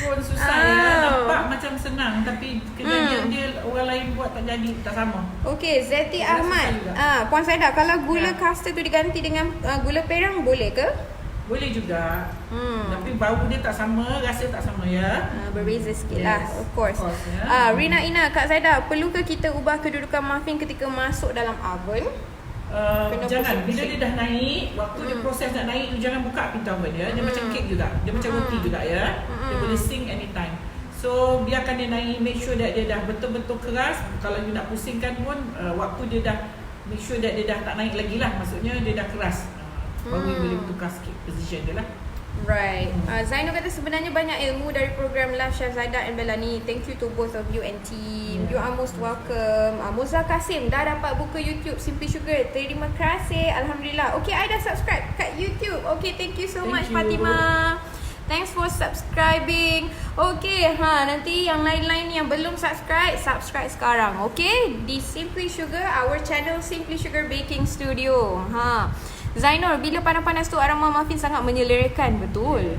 Pun susah ya. Nampak macam senang, tapi kejadian dia orang lain buat tak jadi, tak sama. Okey, Zeti Susah Ahmad. juga. Puan Zaidah, kalau gula custard tu diganti dengan gula perang boleh ke? Boleh juga. Tapi bau dia tak sama, rasa tak sama ya. Berbeza sikit lah, Yes, of course. ya. Rina Ina, Kak Zaidah, perlu ke kita ubah kedudukan muffin ketika masuk dalam oven? Jangan, bila dia dah naik, waktu dia proses nak naik, you jangan buka pintu oven dia. Dia macam kek juga, dia macam roti juga ya. Dia boleh sing anytime. So biarkan dia naik, make sure that dia dah betul-betul keras. Kalau you nak pusingkan pun, waktu dia dah make sure that dia dah tak naik lagi lah. Maksudnya dia dah keras. Baru you boleh tukar sikit position dia lah. Right. Zainul kata sebenarnya banyak ilmu dari program Live Chef Zaidah and Bella ni. Thank you to both of you and team. You are most welcome. Muzah Kasim dah dapat buka YouTube Simply Sugar. Terima kasih. Alhamdulillah. Okay, I dah subscribe kat YouTube. Okay, thank you so much Fatimah. Thanks for subscribing. Okay, nanti yang lain-lain yang belum subscribe sekarang. Okay, di Simply Sugar, our channel Simply Sugar Baking Studio. Zainul, bila panas-panas tu aroma muffin sangat menyelerakan. Betul.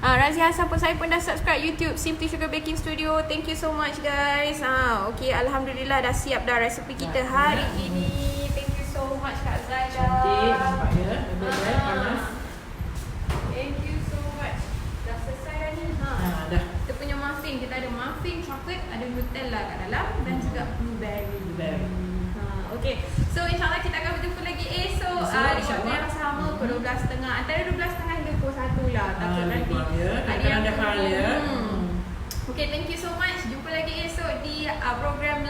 Razi Hassan pun, saya pun dah subscribe YouTube Simply Sugar Baking Studio. Thank you so much guys. Okay, Alhamdulillah dah siap dah resepi kita hari ini. Thank you so much Kak Zaidah. Cantik nampak ya. Lebih panas. Thank you so much. Dah selesai dah ni. Dah. Kita punya muffin, kita ada muffin coklat, ada Nutella kat dalam dan juga blueberry. Okay, so insyaAllah kita akan berjumpa lagi esok di waktu yang sama pukul 12.30. Antara 12.30 hingga pukul 1 lah. Takut nanti ada yang hal ya. Okay, thank you so much. Jumpa lagi esok di program